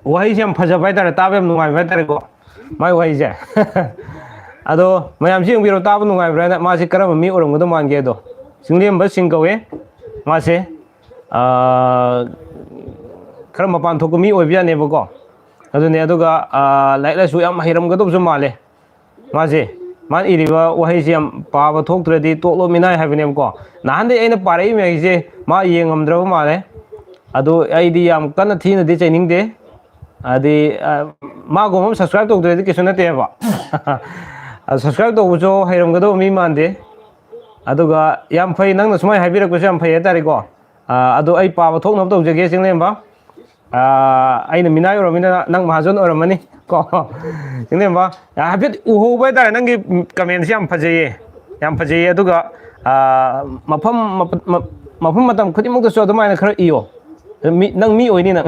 ꯋꯥꯍꯩꯁꯦ ꯌꯥꯝ ꯐꯖꯕ ꯍꯥꯏꯇꯥꯔꯦ ꯇꯥꯕ ꯌꯥꯝ ꯅꯨꯡꯉꯥꯏꯕ ꯍꯥꯏꯇꯥꯔꯦꯀꯣ ꯃꯥꯏ ꯋꯥꯍꯩꯁꯦ ꯑꯗꯣ ꯃꯌꯥꯝꯁꯤ ꯌꯦꯡꯕꯤꯔꯣ ꯇꯥꯕ ꯅꯨꯡꯉꯥꯏꯕ꯭ꯔꯥ ꯍꯥꯏꯅ ꯃꯥꯁꯤ ꯀꯔꯝꯕ ꯃꯤ ꯑꯣꯏꯔꯝꯒꯗꯧ ꯃꯥꯟꯒꯦ ꯑꯗꯣ ꯆꯤꯡꯂꯦꯝꯕꯁꯤꯡ ꯀꯧꯋꯦ ꯃꯥꯁꯦ ꯈꯔ ꯃꯄꯥꯟ ꯊꯣꯛꯄ ꯃꯤ ꯑꯣꯏꯕ ꯌꯥꯅꯦꯕꯀꯣ ꯑꯗꯨꯅꯦ ꯑꯗꯨꯒ ꯂꯥꯏꯔꯤꯛ ꯂꯥꯏꯁꯨ ꯌꯥꯝ ꯍꯩꯔꯝꯒꯗꯧꯕꯁꯨ ꯃꯥꯜꯂꯦ ꯃꯥꯁꯦ ꯃꯥꯅ ꯏꯔꯤꯕ ꯋꯥꯍꯩꯁꯦ ꯌꯥꯝ ꯄꯥꯕ ꯊꯣꯛꯇ꯭ꯔꯗꯤ ꯇꯣꯛꯂꯣ ꯃꯤꯅꯥꯏ ꯍꯥꯏꯕꯅꯦꯕꯀꯣ ꯅꯍꯥꯟꯗꯩ ꯑꯩꯅ ꯄꯥꯔꯛꯏ ꯃꯌꯥꯝꯁꯦ ꯃꯥ ꯌꯦꯡꯉꯝꯗ꯭ꯔꯕ ꯃꯥꯜꯂꯦ ꯑꯗꯣ ꯑꯩꯗꯤ ꯌꯥꯝ ꯀꯟꯅ ꯊꯤꯅꯗꯤ ꯆꯩꯅꯤꯡꯗꯦ ꯍꯥꯏꯗꯤ ꯃꯥꯒꯨꯝꯕ ꯑꯃ ꯁꯕꯁꯀ꯭ꯔꯥꯏꯞ ꯇꯧꯗ꯭ꯔꯗꯤ ꯀꯩꯁꯨ ꯅꯠꯇꯦꯕ ꯁꯕꯁꯀ꯭ꯔꯥꯏꯞ ꯇꯧꯕꯁꯨ ꯍꯩꯔꯝꯒꯗꯧꯕ ꯃꯤ ꯃꯥꯟꯗꯦ ꯑꯗꯨꯒ ꯌꯥꯝ ꯐꯩ ꯅꯪꯅ ꯁꯨꯃꯥꯏꯅ ꯍꯥꯏꯕꯤꯔꯛꯄꯁꯨ ꯌꯥꯝ ꯐꯩ ꯍꯥꯏꯇꯥꯔꯦꯀꯣ ꯑꯗꯣ ꯑꯩ ꯄꯥꯕ ꯊꯣꯛꯅꯕ ꯇꯧꯖꯒꯦ ꯆꯤꯡꯂꯦꯝꯕ ꯑꯩꯅ ꯃꯤꯅꯥꯏ ꯑꯣꯏꯔꯕꯅꯤꯅ ꯅꯪ ꯃꯍꯥꯖꯣꯟ ꯑꯣꯏꯔꯝꯃꯅꯤ ꯀꯣ ꯆꯤꯡꯂꯦꯝꯕ ꯍꯥꯏꯐꯦꯠ ꯎꯍꯧꯕ ꯍꯥꯏꯇꯥꯔꯦ ꯅꯪꯒꯤ ꯀꯃꯦꯟꯁꯦ ꯌꯥꯝ ꯐꯖꯩꯌꯦ ꯑꯗꯨꯒ ꯃꯐꯝ ꯃꯇꯝ ꯈꯨꯗꯤꯡꯃꯛꯇꯁꯨ ꯑꯗꯨꯃꯥꯏꯅ ꯈꯔ ꯏꯌꯣ ꯅꯪ ꯃꯤ ꯑꯣꯏꯅꯤ ꯅꯪ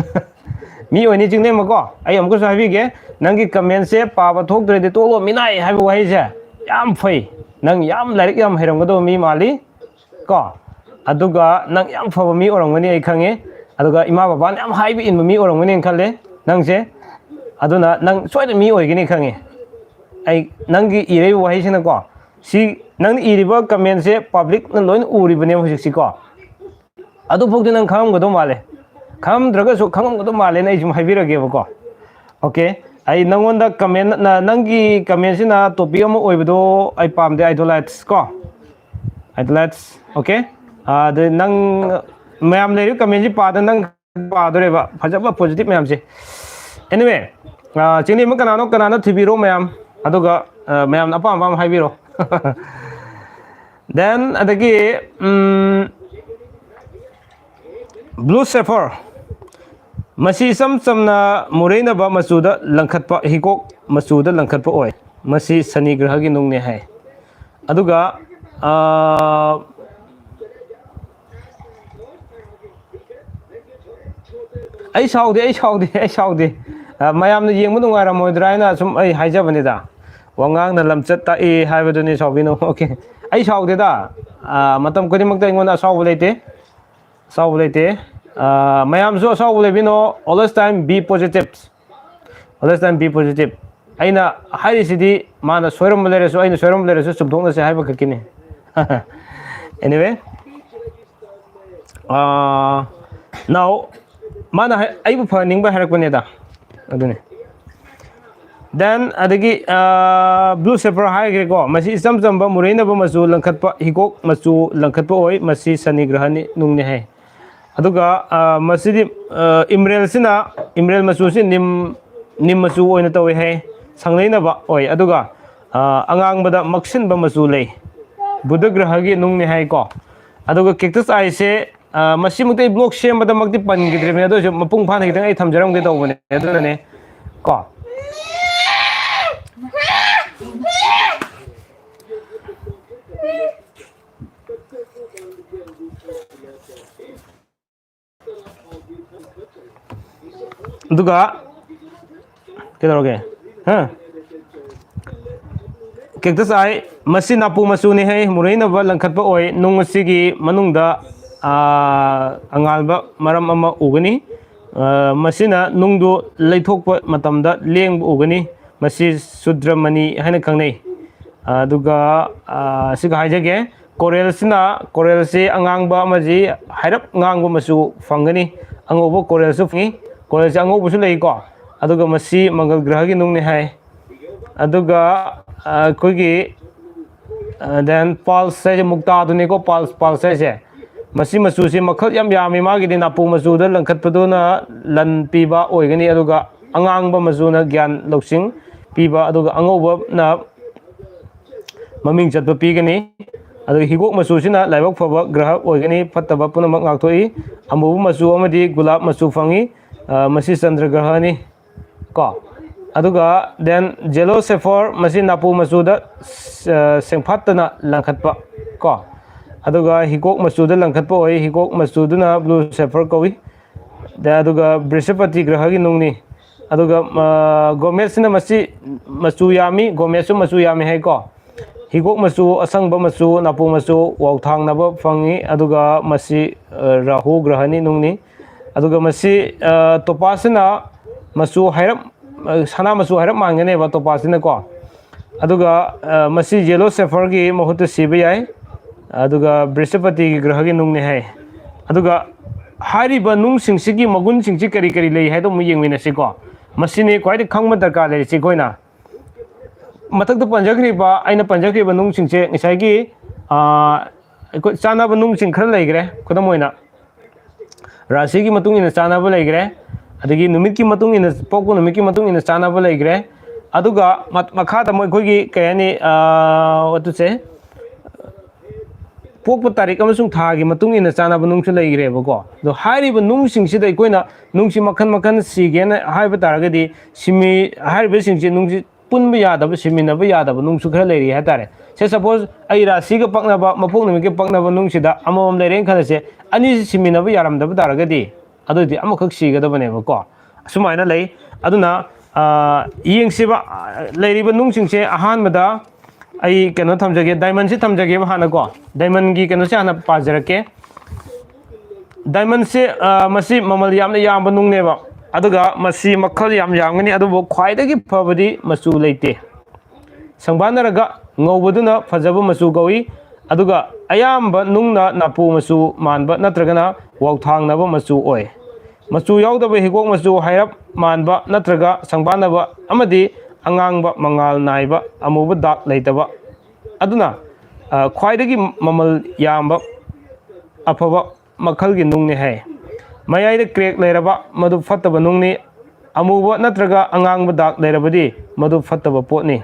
ꯃꯤ ꯑꯣꯏꯅꯤ ꯆꯤꯡꯂꯦꯝꯕꯀꯣ ꯑꯩ ꯑꯃꯨꯛꯀꯁꯨ ꯍꯥꯏꯕꯤꯒꯦ ꯅꯪꯒꯤ ꯀꯃꯦꯟꯁꯦ ꯄꯥꯕ ꯊꯣꯛꯇ꯭ꯔꯗꯤ ꯇꯣꯛꯂꯣ ꯃꯤꯅꯥꯏ ꯍꯥꯏꯕ ꯋꯥꯍꯩꯁꯦ ꯌꯥꯝ ꯐꯩ ꯅꯪ ꯌꯥꯝ ꯂꯥꯏꯔꯤꯛ ꯌꯥꯝ ꯍꯩꯔꯝꯒꯗꯕ ꯃꯤ ꯃꯥꯜꯂꯤ ꯀꯣ ꯑꯗꯨꯒ ꯅꯪ ꯌꯥꯝ ꯐꯕ ꯃꯤ ꯑꯣꯏꯔꯝꯒꯅꯤ ꯑꯩ ꯈꯪꯉꯦ ꯑꯗꯨꯒ ꯏꯃꯥ ꯕꯕꯥꯅ ꯌꯥꯝ ꯍꯥꯏꯕ ꯏꯟꯕ ꯃꯤ ꯑꯣꯏꯔꯝꯒꯅꯤꯅ ꯈꯜꯂꯦ ꯅꯪꯁꯦ ꯑꯗꯨꯅ ꯅꯪ ꯁꯣꯏꯗꯅ ꯃꯤ ꯑꯣꯏꯒꯅꯤ ꯈꯪꯉꯦ ꯑꯩ ꯅꯪꯒꯤ ꯏꯔꯤꯕ ꯋꯥꯍꯩꯁꯤꯅꯀꯣ ꯁꯤ ꯅꯪꯅ ꯏꯔꯤꯕ ꯀꯃꯦꯟꯁꯦ ꯄꯥꯕ꯭ꯂꯤꯛꯅ ꯂꯣꯏꯅ ꯎꯔꯤꯕꯅꯦꯕ ꯍꯧꯖꯤꯛꯁꯤꯀꯣ ꯑꯗꯨꯐꯥꯎꯗꯤ ꯅꯪ ꯈꯪꯉꯝꯒꯗꯧ ꯃꯥꯜꯂꯦ ꯈꯪꯉꯝꯗ꯭ꯔꯒꯁꯨ ꯈꯪꯉꯝꯒꯗꯧ ꯃꯥꯜꯂꯦꯅ ꯑꯩ ꯁꯨꯝ ꯍꯥꯏꯕꯤꯔꯒꯦꯕꯀோ ꯑꯣꯀꯦ ꯑꯩ ꯅꯪꯉꯣꯟꯗ ꯀꯃꯦꯟ ꯅꯪꯒꯤ ꯀꯃꯦꯟꯁꯤꯅ ꯇꯣꯄꯤꯛ ꯑꯃ ꯑꯣꯏꯕꯗꯣ ꯑꯩ ꯄꯥꯝꯗꯦ ꯑꯥꯏꯗꯣꯂꯥꯏꯠꯁ ꯀꯣ ꯑꯥꯏꯗꯣꯂꯥꯏꯠꯁ ꯑꯣꯀꯦ ꯑꯗ ꯅꯪ ꯃꯌꯥꯝ ꯂꯩꯔꯤꯕ ꯀꯃꯦꯟꯁꯤ ꯄꯥꯗ ꯅꯪ ꯄꯥꯗꯣꯔꯦꯕ ꯐꯖꯕ ꯄꯣꯖꯤꯇꯤভ ꯃꯌꯥꯝꯁꯦ ꯑꯦꯅꯤꯋꯦ ꯆꯤꯡꯂꯦꯝꯕ ꯀꯅꯥꯅꯣ ꯊꯤꯕꯤꯔꯣ ꯃꯌꯥꯝ ꯑꯗꯨꯒ ꯃꯌꯥꯝꯅ ꯑꯄꯥꯝ ꯑꯄꯥꯝꯕ ꯍꯥꯏꯕꯤꯔꯣ ꯗꯦꯟ ꯑꯗꯒꯤ ꯕ꯭ꯂꯨ ꯁꯦꯐꯔ ꯃꯁꯤ ꯏꯆꯝ ꯆꯝꯅ ꯃꯨꯔꯩꯅꯕ ꯃꯆꯨꯗ ꯂꯪꯈꯠꯄ ꯍꯤꯒꯣꯛ ꯃꯆꯨꯗ ꯂꯪꯈꯠꯄ ꯑꯣꯏ ꯃꯁꯤ ꯁꯅꯤ ꯒ꯭ꯔꯍꯒꯤ ꯅꯨꯡꯅꯤ ꯍꯥꯏ ꯑꯗꯨꯒ ꯑꯩ ꯁꯥꯎꯗꯦ ꯃꯌꯥꯝꯅ ꯌꯦꯡꯕ ꯅꯨꯡꯉꯥꯏꯔꯝꯃꯣꯏꯗ꯭ꯔꯥ ꯍꯥꯏꯅ ꯁꯨꯝ ꯑꯩ ꯍꯥꯏꯖꯕꯅꯤꯗ ꯋꯥꯉꯥꯡꯅ ꯂꯝꯆꯠ ꯇꯥꯛꯏ ꯍꯥꯏꯕꯗꯨꯅꯤ ꯁꯥꯎꯕꯤꯅꯨ ꯑꯣꯀꯦ ꯑꯩ ꯁꯥꯎꯗꯦꯗ ꯃꯇꯝ ꯈꯨꯗꯤꯡꯃꯛꯇ ꯑꯩꯉꯣꯟꯗ ꯑꯁꯥꯎꯕ ꯂꯩꯇꯦ ꯃꯌꯥꯝꯁꯨ ꯑꯁꯥꯎꯕ ꯂꯩꯕꯤꯅꯣ ꯑꯣꯜꯋꯦꯁ ꯇꯥꯏꯝ ꯕꯤ ꯄꯣꯖꯤꯇꯤꯚ ꯑꯩꯅ ꯍꯥꯏꯔꯤꯁꯤꯗꯤ ꯃꯥꯅ ꯁꯣꯏꯔꯝꯕ ꯂꯩꯔꯁꯨ ꯑꯩꯅ ꯁꯣꯏꯔꯝꯕ ꯂꯩꯔꯁꯨ ꯆꯨꯝꯊꯣꯛꯅꯁꯦ ꯍꯥꯏꯕ ꯈꯛꯀꯤꯅꯤ ꯑꯦꯅꯤꯋꯦ ꯅꯥꯎ ꯃꯥꯅ ꯑꯩꯕꯨ ꯐꯍꯟꯅꯤꯡꯕ ꯍꯥꯏꯔꯛꯄꯅꯦꯗ ꯑꯗꯨꯅꯤ ꯗꯦꯟ ꯑꯗꯒꯤ ꯕ꯭ꯂꯨ ꯁꯦꯐꯔ ꯍꯥꯏꯈ꯭ꯔꯦꯀꯣ ꯃꯁꯤ ꯏꯆꯝ ꯆꯝꯕ ꯃꯨꯔꯩꯅꯕ ꯃꯆꯨ ꯂꯪꯈꯠꯄ ꯍꯤꯒꯣꯛ ꯃꯆꯨ ꯂꯪꯈꯠꯄ ꯑꯣꯏ ꯃꯁꯤ ꯁꯅꯤ ꯒ꯭ꯔꯍꯅꯤ ꯅꯨꯡꯅꯤ ꯍꯥꯏ ꯑꯗꯨꯒ ꯃꯁꯤꯗꯤ ꯏꯃꯔꯦꯜ ꯃꯆꯨꯁꯤ ꯅꯤꯝ ꯃꯆꯨ ꯑꯣꯏꯅ ꯇꯧꯋꯤ ꯍꯥꯏ ꯁꯪꯂꯩꯅꯕ ꯑꯣꯏ ꯑꯗꯨꯒ ꯑꯉꯥꯡꯕꯗ ꯃꯛꯁꯤꯟꯕ ꯃꯆꯨ ꯂꯩ ꯕꯨꯙ ꯒ꯭ꯔꯍꯒꯤ ꯅꯨꯡꯅꯤ ꯍꯥꯏꯀꯣ ꯑꯗꯨꯒ ꯀꯦꯛꯇꯁ ꯑꯥꯏꯁꯦ ꯃꯁꯤꯃꯛꯇꯤ ꯑꯩ ꯕ꯭ꯂꯣꯛ ꯁꯦꯝꯕꯗꯃꯛꯇꯤ ꯄꯟꯈꯤꯗ꯭ꯔꯤꯕꯅꯤ ꯑꯗꯨ ꯑꯣꯏꯔꯁꯨ ꯃꯄꯨꯡ ꯐꯥꯅ ꯈꯤꯇꯪ ꯑꯩ ꯊꯝꯖꯔꯝꯒꯦ ꯇꯧꯕꯅꯦ ꯑꯗꯨꯅꯅꯦ ꯀꯣ ꯑꯗꯨꯒ ꯀꯩꯗꯧꯔꯒꯦ ꯀꯦꯛꯇꯁ ꯑꯥꯏ ꯃꯁꯤ ꯅꯥꯄꯨ ꯃꯆꯨꯅꯤ ꯍꯥꯏ ꯃꯨꯔꯩꯅꯕ ꯂꯪꯈꯠꯄ ꯑꯣꯏ ꯅꯨꯡ ꯑꯁꯤꯒꯤ ꯃꯅꯨꯡꯗ ꯑꯉꯥꯟꯕ ꯃꯔꯝ ꯑꯃ ꯎꯒꯅꯤ ꯃꯁꯤꯅ ꯅꯨꯡꯗꯨ ꯂꯩꯊꯣꯛꯄ ꯃꯇꯝꯗ ꯂꯦꯡꯕ ꯎꯒꯅꯤ ꯃꯁꯤ ꯁꯨꯗ꯭ꯔꯃꯅꯤ ꯍꯥꯏꯅ ꯈꯪꯅꯩ ꯑꯗꯨꯒ ꯑꯁꯤꯒ ꯍꯥꯏꯖꯒꯦ ꯀꯣꯔꯦꯜꯁꯤ ꯑꯉꯥꯡꯕ ꯑꯃꯗꯤ ꯍꯥꯏꯔꯞ ꯉꯥꯡꯕ ꯃꯆꯨ ꯐꯪꯒꯅꯤ ꯑꯉꯧꯕ ꯀꯣꯔꯦꯜꯁꯨ ꯐꯪꯉꯤ ꯀꯣꯔꯦꯜꯁꯤ ꯑꯉꯧꯕꯁꯨ ꯂꯩꯀꯣ aduga masi mangal graha gi nung ni hai aduga koi then pulse se mukta du ni ko pulse se masi masu si makhal yam yami ma gi din apu masu da langkhat paduna lan piba oigani aduga angang ba masu na gyan loksing piba aduga angoba na maming chatpa pigani aduga higok masu sina laibak phaba graha oigani phattaba punamak ngakthoi amubu masu amadi gulab masu fangi masi chandra graha ni ko aduga then yellow sapphire masi napu masu da sengphatna langkhatpa ko aduga higok masu da langkhatpa oi higok masu duna blue sapphire kowi da aduga brishapati graha gi nungni aduga gomet sina masi masu yami gomesu masu yami hai ko higok masu asangba masu napu masu wauthang naba fangi aduga masi rahu graha ni nungni aduga masi topasina masu hairap sana masu hairap mangane ba topasina ko aduga masi yellow sapphire gi mahutta siba yai aduga brishapati gi graha gi nungni hai aduga hariba nung singsigi magun singsi kari kari lei hai to mu yengmina si ko masini kwai khangma darkar lei si koina matak to panjakri ba aina panjakri ba nung singse ngisai gi ko chana ba nung sing khar lei gre kodam moina rasi gi matung ina chana ba lei gre adagi numit ki matung ina pokku numit ki matung ina chana ba lei gre aduga makha ta moi khoi gi kayani what to say pokpa tarik amasung tha gi matung ina chana ba nung su lei gre ba ko do hari ba nung sing si dai koina nung si makhan makhan si ge na hai ba tar ga di simi hari ba sing si nung si punba yada ba simi na ba yada ba nung su khara lei ri ha tare se suppose ai rasi ga pakna ba mapok numit ge pakna ba nung si da amom lei ren khana se ani simi na ba yaram da ba tar ga di adu di amakhak si ga da bane ba ko sumaina lei aduna yeng si ba lei ri ba nung sing se ahan ma da ai keno thamjage diamond se thamjage ba hana ko diamond gi keno se hana pajarake diamond se masi mamal yamna yamba nung ne ba aduga masi makhal yam yamgani adubo khwaidagi phabadi masu leite sangbanaraga ngobaduna phajaba masu gawi aduga ayamba nungna napu masu manba natragana wauthang masu oi masu yaudaba higok masu hairap manba natraga sangbanaba amadi angangba mangal naiba amuba dak leitaba aduna khwaidagi mamal yamba afaba makhalgi nungni hai mayai crack leiraba madu fattaba nungni amuba natraga angangba dak leirabadi madu fattaba potni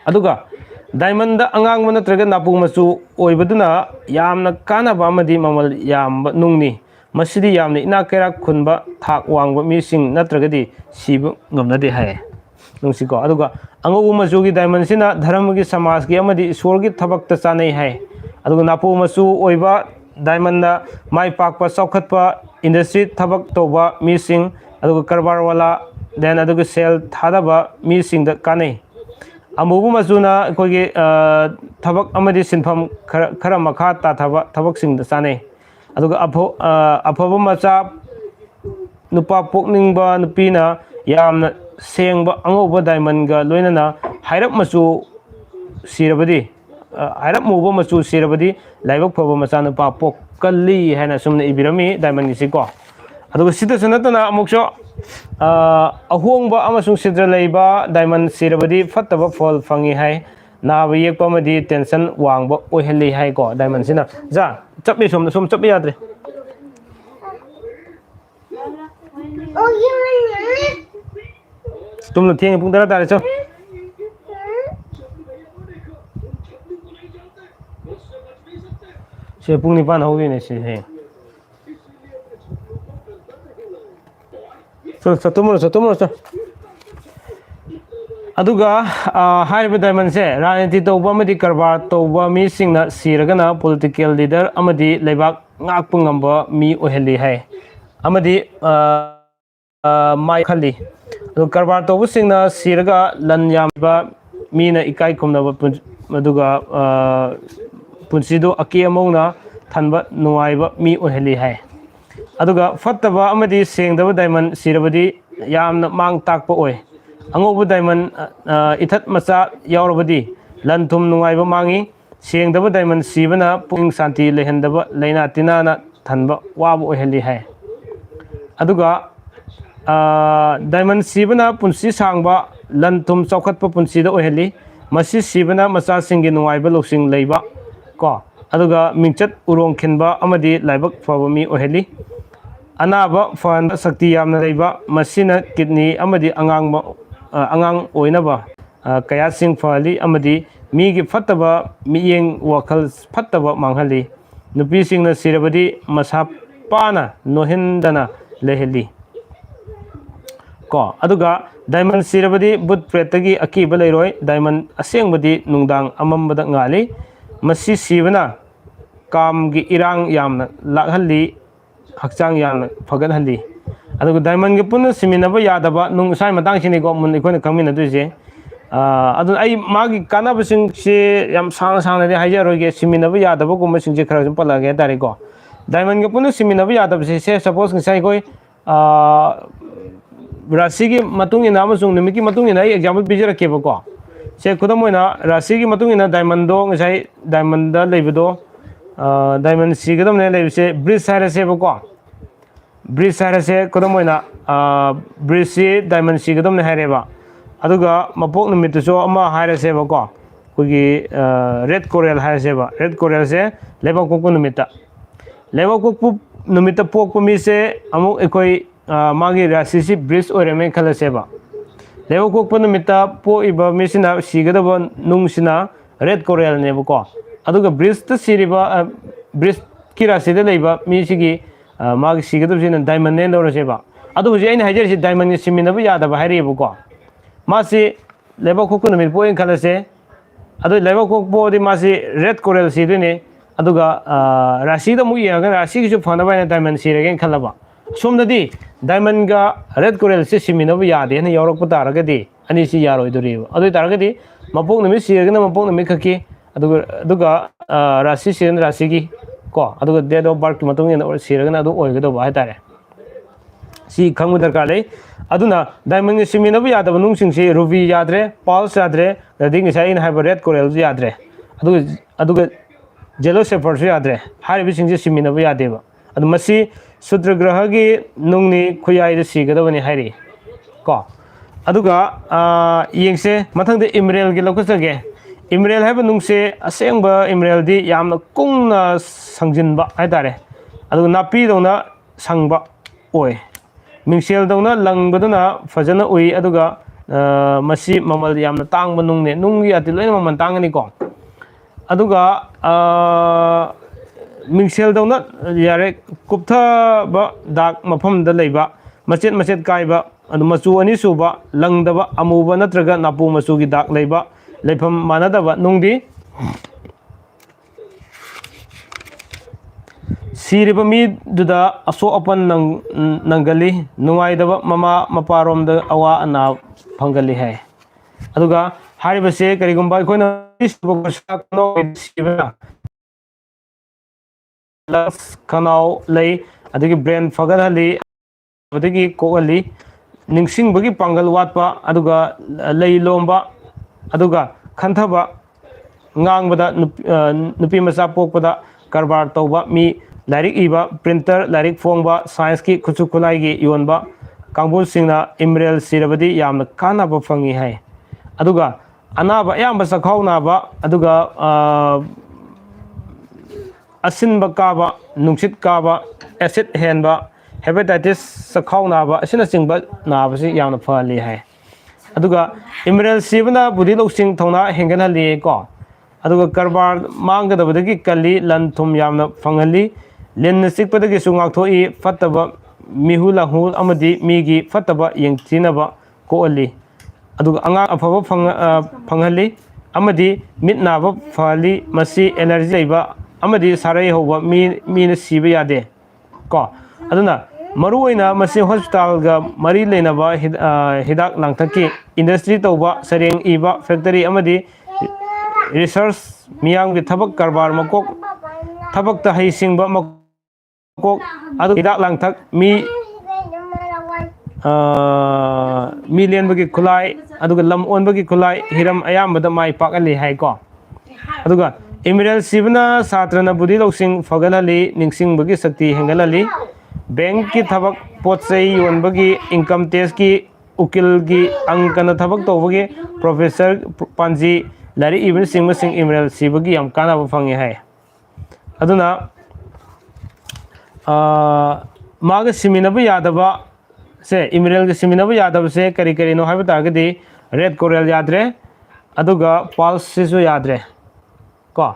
aduga diamond da angangba natraga napu masu oibaduna yamna kanaba amadi mamal yamba nungni masidi yamna ina kera khunba thak wangba mising natragadi sibu ngamnade hai nungsi ko aduga angobu masu gi diamond sina dharma gi samaj gi amadi ishwar gi thabak ta chanai hai aduga napu masu oiba diamond na mai pakpa saukhatpa industry thabak toba mising aduga karbar wala then aduga sell thadaba mising da kanai amubu masuna kogi thabak amadi sinpham khara makha ta thaba thabak sing da chanai aduga afaba macha nupa pokningba nupina yamna sengba angoba diamond ga loinana hairap masu sirabadi hairap muba masu sirabadi laibak phaba macha nupa pok kalli haina sumna ibirami diamond gi siko aduga sita sanatana amukso ahongba amasung sidra leiba diamond sirabadi fattaba fall fangi hai naba yekpa madi tension wangba oiheli hai ko diamond sina ja chapni somna som chap yadre tumna thieng pung dara tare cho se pung ni pan hobi ne se he so tumna aduga haiba diamond se raniti toba amadi karbar toba mi singna siragana political leader amadi leibak ngakpa ngamba mi oheli hai amadi mai khali adu karbar toba singna siraga lan yamba mina ikai kumna maduga punsido aki amongna thanba nuaiba mi oheli hai aduga fattaba amadi sengdaba diamond sirabadi yamna mang takpa oi angobu diamond ithat macha yaurabadi lan thum nungaiba mangi sengdaba diamond sibana pung santi lehendaba leina tinana thanba waba oheli hai aduga diamond सीबना पुंसी सांगबा लन तुम चौखटप पुंसीदा ओहली मसी सीबना मचासिंगी नुंगाइबा लौसिंग लेबा को अदुगा मिंचत उरोंग खिनबा अमदी लाइबक फबा मी ओहली अनाबा fun शक्ति यामना लेबा मसीना kidney अमदी अंगांग ओइनबा कया सिंग फली अमदी मीगी फत्तबा मियेंग वखल फत्तबा मांगहली नुपी सिंगना सिरबदी मसा पाना नोहिंदना लेहली को अदुगा डायमंड सिरबदी बुत प्रेतगी अकीबा लेरोय डायमंड असेंगबदी नुंगदांग अममबदा ngali मसी सिबना कामगी इरांग यामना लाहली हक्चांग यामना फगदहली अदुगा डायमंड गे पुन सिमिनबा यादबा नुंग साइ मतांग सिनि को मुन इकोन खमिन दुजे अदु आई मागी कानाबसिंग से याम सांग सांगना दे हाइजरोगे सिमिनबा यादबा गुम सिंग जे खरा जम पलागे तारे को डायमंड गे पुन सिमिनबा यादबा से सपोज ngisai कोई राशि की मतुंग इना मसुंग निमिकी मतुंग इना एग्जांपल पिजर केबको से खुदम होइना राशि की मतुंग इना डायमंड दो ngisai डायमंड दा लेबदो डायमंड सिगदम ने लेबसे ब्रिज हाइरसेबको ब्रिज हाइरसे खुदम होइना ब्रिज से डायमंड सिगदम ने हाइरेबा अदुगा मपोक निमितसो अमा हाइरसेबको कुगी रेड कोरल हाइरसेबा रेड कोरल से लेबक कोको निमिता लेबक कोको निमिता पोक मी से अमुक एकोई मागी राशि से ब्रिज ओरेमे खलसेबा लेबक कोको निमिता पोइबा मिसिना सिगदबा नुंगसिना रेड कोरल नेबको अदुगा ब्रिज त सिरिबा ब्रिज की राशि दे लेबा मिसिगी मागी सिगदबसिना डायमंड ने दौरसेबा अदु हुजे आइन हाइजरसि डायमंड नि सिमिनबा यादबा हाइरेबको मासी लेबक कोको निमित पोइन खलसे अदु लेबक कोको दि मासी रेड कोरल सिदुने अदुगा राशि द मु यंगा राशि की फनबा डायमंड सिरगे खलबा सोमददी डायमंड गा रेड कोरल से सिमिनबा यादे ने यौरक तारगदी अनि सि यारोइदुरिबा अदु तारगदी मपोक निमित सिरगना मपोक निमित खकी अदुगा राशि सिरन राशि की को अदुगा डेट ऑफ बर्थ मतुंग इन सिरगना अदु ओइगदबा हाइतारे सी खंगु दरकार ले अदुना डायमंड नि सिमिनबा यादबा नुंगसिंगसि रुबी याद्रे पल्स याद्रे दिंग साइ इन हाइबर रेड कोरल याद्रे अदुगा जेलो सेफर से याद्रे हारिबि सिंगसि सिमिनबा यादेबा अदु मसी सूत्र ग्रह की नुंगनि खुयाइ द सिगदबनि हाइरि को अदुगा यंगसे मथंग दे इमरेल के लोकसगे इमरेल हाइब नुंगसे असेंबा इमरेल दि यामना कुंगना संजिनबा हाइतारे अदुगा नापी दौना संगबा ओय मिंगसेल दौना लंगबदुना फजना उई अदुगा मसी ममल यामना तांगबा नुंगने नुंगी अति लोइन ममन तांगनी को अदुगा मिंगसेल दौना यारे कुप्थाबा दाग मफम द लेबा मचेत मचेत काइबा अदु मचु अनि सुबा लंगदबा अमुबा नत्रगा नापु मचु की दाग लेबा लेफम मानदबा नुंगदी सिरिबा मी दुदा असो अपन नंगली नुंगाइदबा ममा मपारोम द अवा अना फंगली है अदुगा हारिबसे करिगुंबा कोइना सिबा लस खनाव लई अदुगी ब्रेन फगदहली अदुगी कोहली निंगसिंगबगी पांगल वाटपा अदुगा लई लोंबा अदुगा खंथबा ngangbada nupi macha pokpada karbar tawba mi लाइरिक इबा प्रिंटर लाइरिक फोंबा साइंस की खुचु खुलाई की योनबा कांगबुल सिंगना इमरेल सिरबदी यामना कानाबा फंगी है अदुगा अनाबा यामबा सखाउनाबा अदुगा असिनबा काबा नुंसित काबा एसिड हेनबा हेपेटाइटिस सखाउनाबा असिना सिंगबा नाबसी यामना फली है अदुगा इमरेल सिबना बुदि लौसिंग थौना हेंगनहली को अदुगा करबार मांगदबदगी कली लन थुम यामना फंगली लेन सिकपदगी सुंगाथोई फतबा मिहु लहुल अमदी मीगी फतबा यंगचिनबा कोअली अदुगा अंगा अफबा फंगली अमदी मिटनाबा फली मसी एनर्जी लेबा अमदी सारै होबा मीना सिबा यादे को अदुना मरुओइना मसी हॉस्पिटल गा मरी लेनबा हिदाक लांगथकी इंडस्ट्री तौबा सरेंग इबा फैक्टरी अमदी रिसर्च मियांग की थबक करबार मकोक थबक त हैसिंगबा मकोक अदु हिदाक लांगथक मी लेनबगी खुलाई अदुगा लम ओनबगी खुलाई हिरम अयामबदा माइ पाकली हाइको अदुगा इमरेल सिबना सात्रना बुद्धि लौसिंग फगलली निंगसिंगबगी शक्ति हेंगलली बैंक की थबक पोचई योनबगी इनकम टैक्स की उकिल की अंकन थबक तौबगी प्रोफेसर पांजी लारी इवन सिंह सिंह इमरल सिबगी हम कानाबा फंगे है अदुना माग सिमिनब यादबा से इमरल के सिमिनब यादब से करी करी नो है तारगदी रेड कोरल याद्रे अदुगा पाल्स सिसु याद्रे को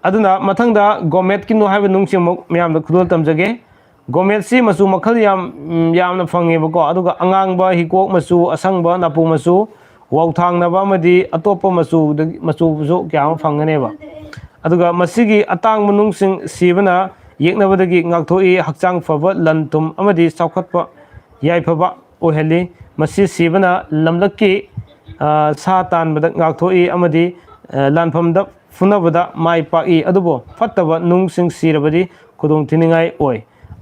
अदुना मथंगदा गोमेट की नो है नुंगसिमुक म्याम खुदोल तमजगे गोमेट सी मसु मखल याम फंगेबको अदुगा अंगांगबा हिकोक मसु असंगबा नापु मसु वाउथांगनबा मदी अतोप मसु क्या फंगनेबा अदुगा मसिगी अतांग मनुंगसिंग सिबना येकनबदगी ngakthoi hakchang phaba lantum amadi saukhatpa yaifaba oheli masi sibana lamlakki sa tanbada ngakthoi amadi lanphamda funabada mai paki adubo fattaba nungsing sirabadi khudong thiningai oi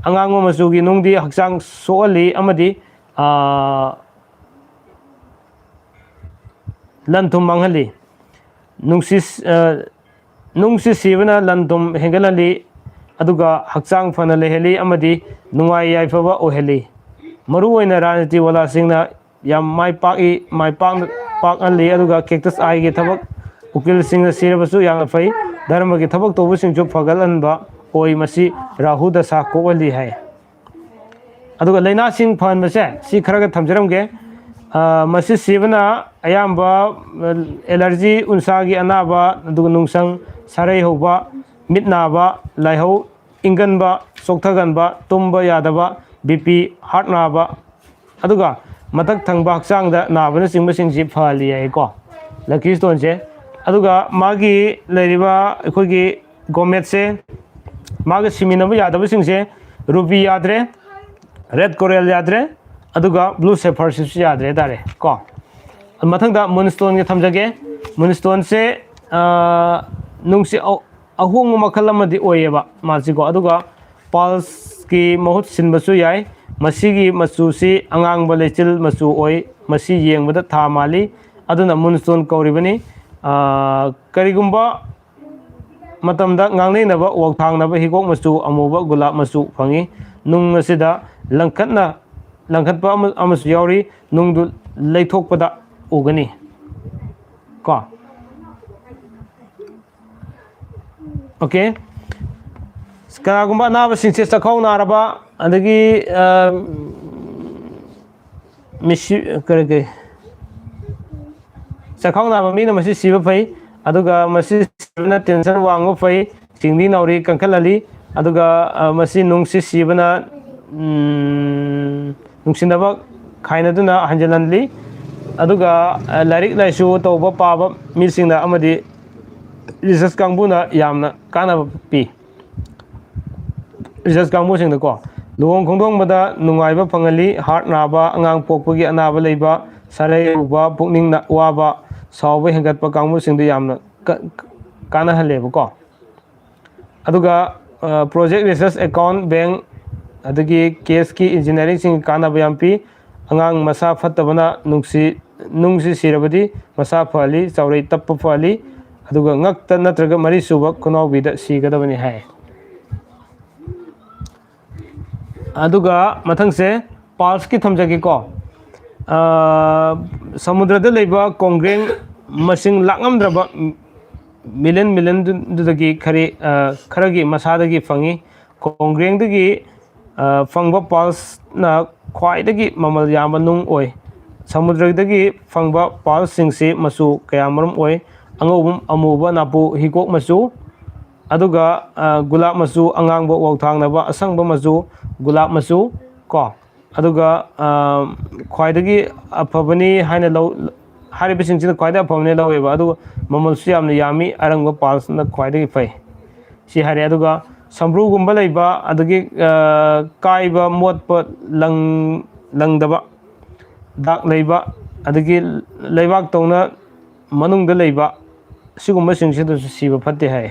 angang masugi nungdi hakchang soali amadi lantum manghali nungsi sibana lantum hengalali अदुगा हक्चांग फन लेहली अमदी नुंगाई याइफबा ओहेली मरु ओइना राजनीति वाला सिंगना याम माइ पाकली अदुगा केक्टस आई के थबक उकिल सिंह सिरबसु याम फै धर्म के थबक तोबु सिंचु फगलनबा ओइ मसी राहु दशा कोवली है अदुगा लैना सिंह फन बसे सि खरग थमजरमगे मसी सिबना अयामबा एलर्जी उनसागी अनाबा अदुगा नुंसंग सारै होबा मिटनाबा लाइहौ इंगनबा सोक्थगनबा तुम्बा यादबा बीपी हार्ट नाबा अदुगा मथक थंगबा हक्चांगदा नाबना सिंगबसिंगसि फली याइको लकी स्टोन से अदुगा मागी लेरिबा अखोगी गोमेट से मागे सिमिनबा यादबसिंगसे रूबी याद्रे रेड कोरल याद्रे अदुगा ब्लू सेफर सिस याद्रे तारे को मथंगदा मूनस्टोन के थमजगे मूनस्टोन से नुंगसि अहोंग मखल अमदि ओयेबा मासिको अदुगा पाल्स की महुत सिनबसु याय मसीगी मसुसी अंगांग लेचिल मसु ओय मसी येंगबदा था माली अदुना moonstone कौरिबनी करिगुंबा मतमदा ngangneinaba wauthangnaba higok masu amuba gulab masu fangi nung asida langkhatpa amasu yauri nungdu leithokpada ugani ko okay कनागुंबा नाबा सिंसे चखौ नारबा अदगी मिसी करे चखौ नाबा मीना मसी सिबा फै अदुगा मसी सिबना टेंशन वांगो फै सिंगदी नौरी कंखलली अदुगा मसी नुंगसी सिबना नुंसिनबा खाइनदुना हंजलनली अदुगा लारिक लाइसु तौबा पाबा मिसिंगना अमदी रिसर्च कांगबुना यामना काना पी रिसर्च कांगबु सिंग को लुंग खोंदोंग बदा नुंगाइबा फंगली हार्ट नाबा अंगांग पोकपगी अनाबा लेबा सारे उबा पुकनिंग ना वाबा सावबा हेंगतपा कांगबु सिंग यामना काना हलेबा को अदुगा प्रोजेक्ट रिसर्च अकाउंट बैंक अदगी केस की इंजीनियरिंग सिंग काना बयाम पी अंगांग मसा फत्तबना नुंगसी सिरबदी मसा फली चौरै तप्प फली अदुगा ngakta natraga mari suba kunawbida sigadabani hai अदुगा मथंग से पाल्स की थमजगी को समुद्रदा लेबा कोंग्रेंग मसिंग लांगमद्रबा मिलियन दुदगी खरगी मसादगी फंगी कोंग्रेंगदगी फंगबा पाल्स ना ख्वाइदगी ममल याम नुंग ओय समुद्रदगी फंगबा पाल्स सिंगसी मसु कयामरम ओय अंगोबम अमुबा नापु हिकोक मसु अदुगा गुलाब मसु अंगांगबा वाउथांगनबा असंगबा मसु गुलाब मसु को अदुगा ख्वाइदगी अफबनी हाइना लौ हारिबसिंगसिना ख्वाइदा अफबने लौएबा अदुगा ममलसु यामना यामी अरंगबा पाल्सना ख्वाइदगी फै सि हारे अदुगा संब्रुगुंबा लेबा अदुगी काइबा मोटपा लंगदबा दाग लेबा अदुगी लेबाक तौना मनुंगदा लेबा सिगुंबा सिंगसिदसु सिबा फत्ते है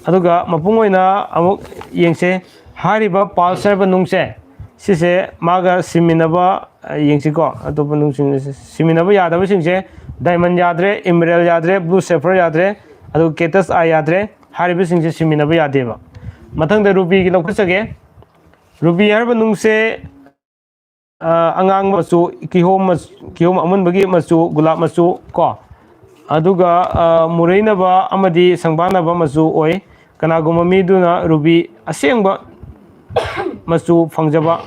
अदुगा मपुंग ओइना अमुक येंगसे हारिबा पाल्सर बनुंगसे सिसे मागा सिमिनबा येंगसिको अतोप नुंगसिंग सिमिनबा यादबा सिंगसे डायमंड याद्रे इमरल याद्रे ब्लू सेफर याद्रे अदु केटस आई याद्रे हारिबा सिंगसे सिमिनबा यादेबा मथंगदा रूबी की लौखसगे Ruby harba nungse angang machu kihom amunbagi machu gulab machu ko aduga mureina ba amadi sangbana ba machu oi kanaguma miduna ruby asengba machu fangjaba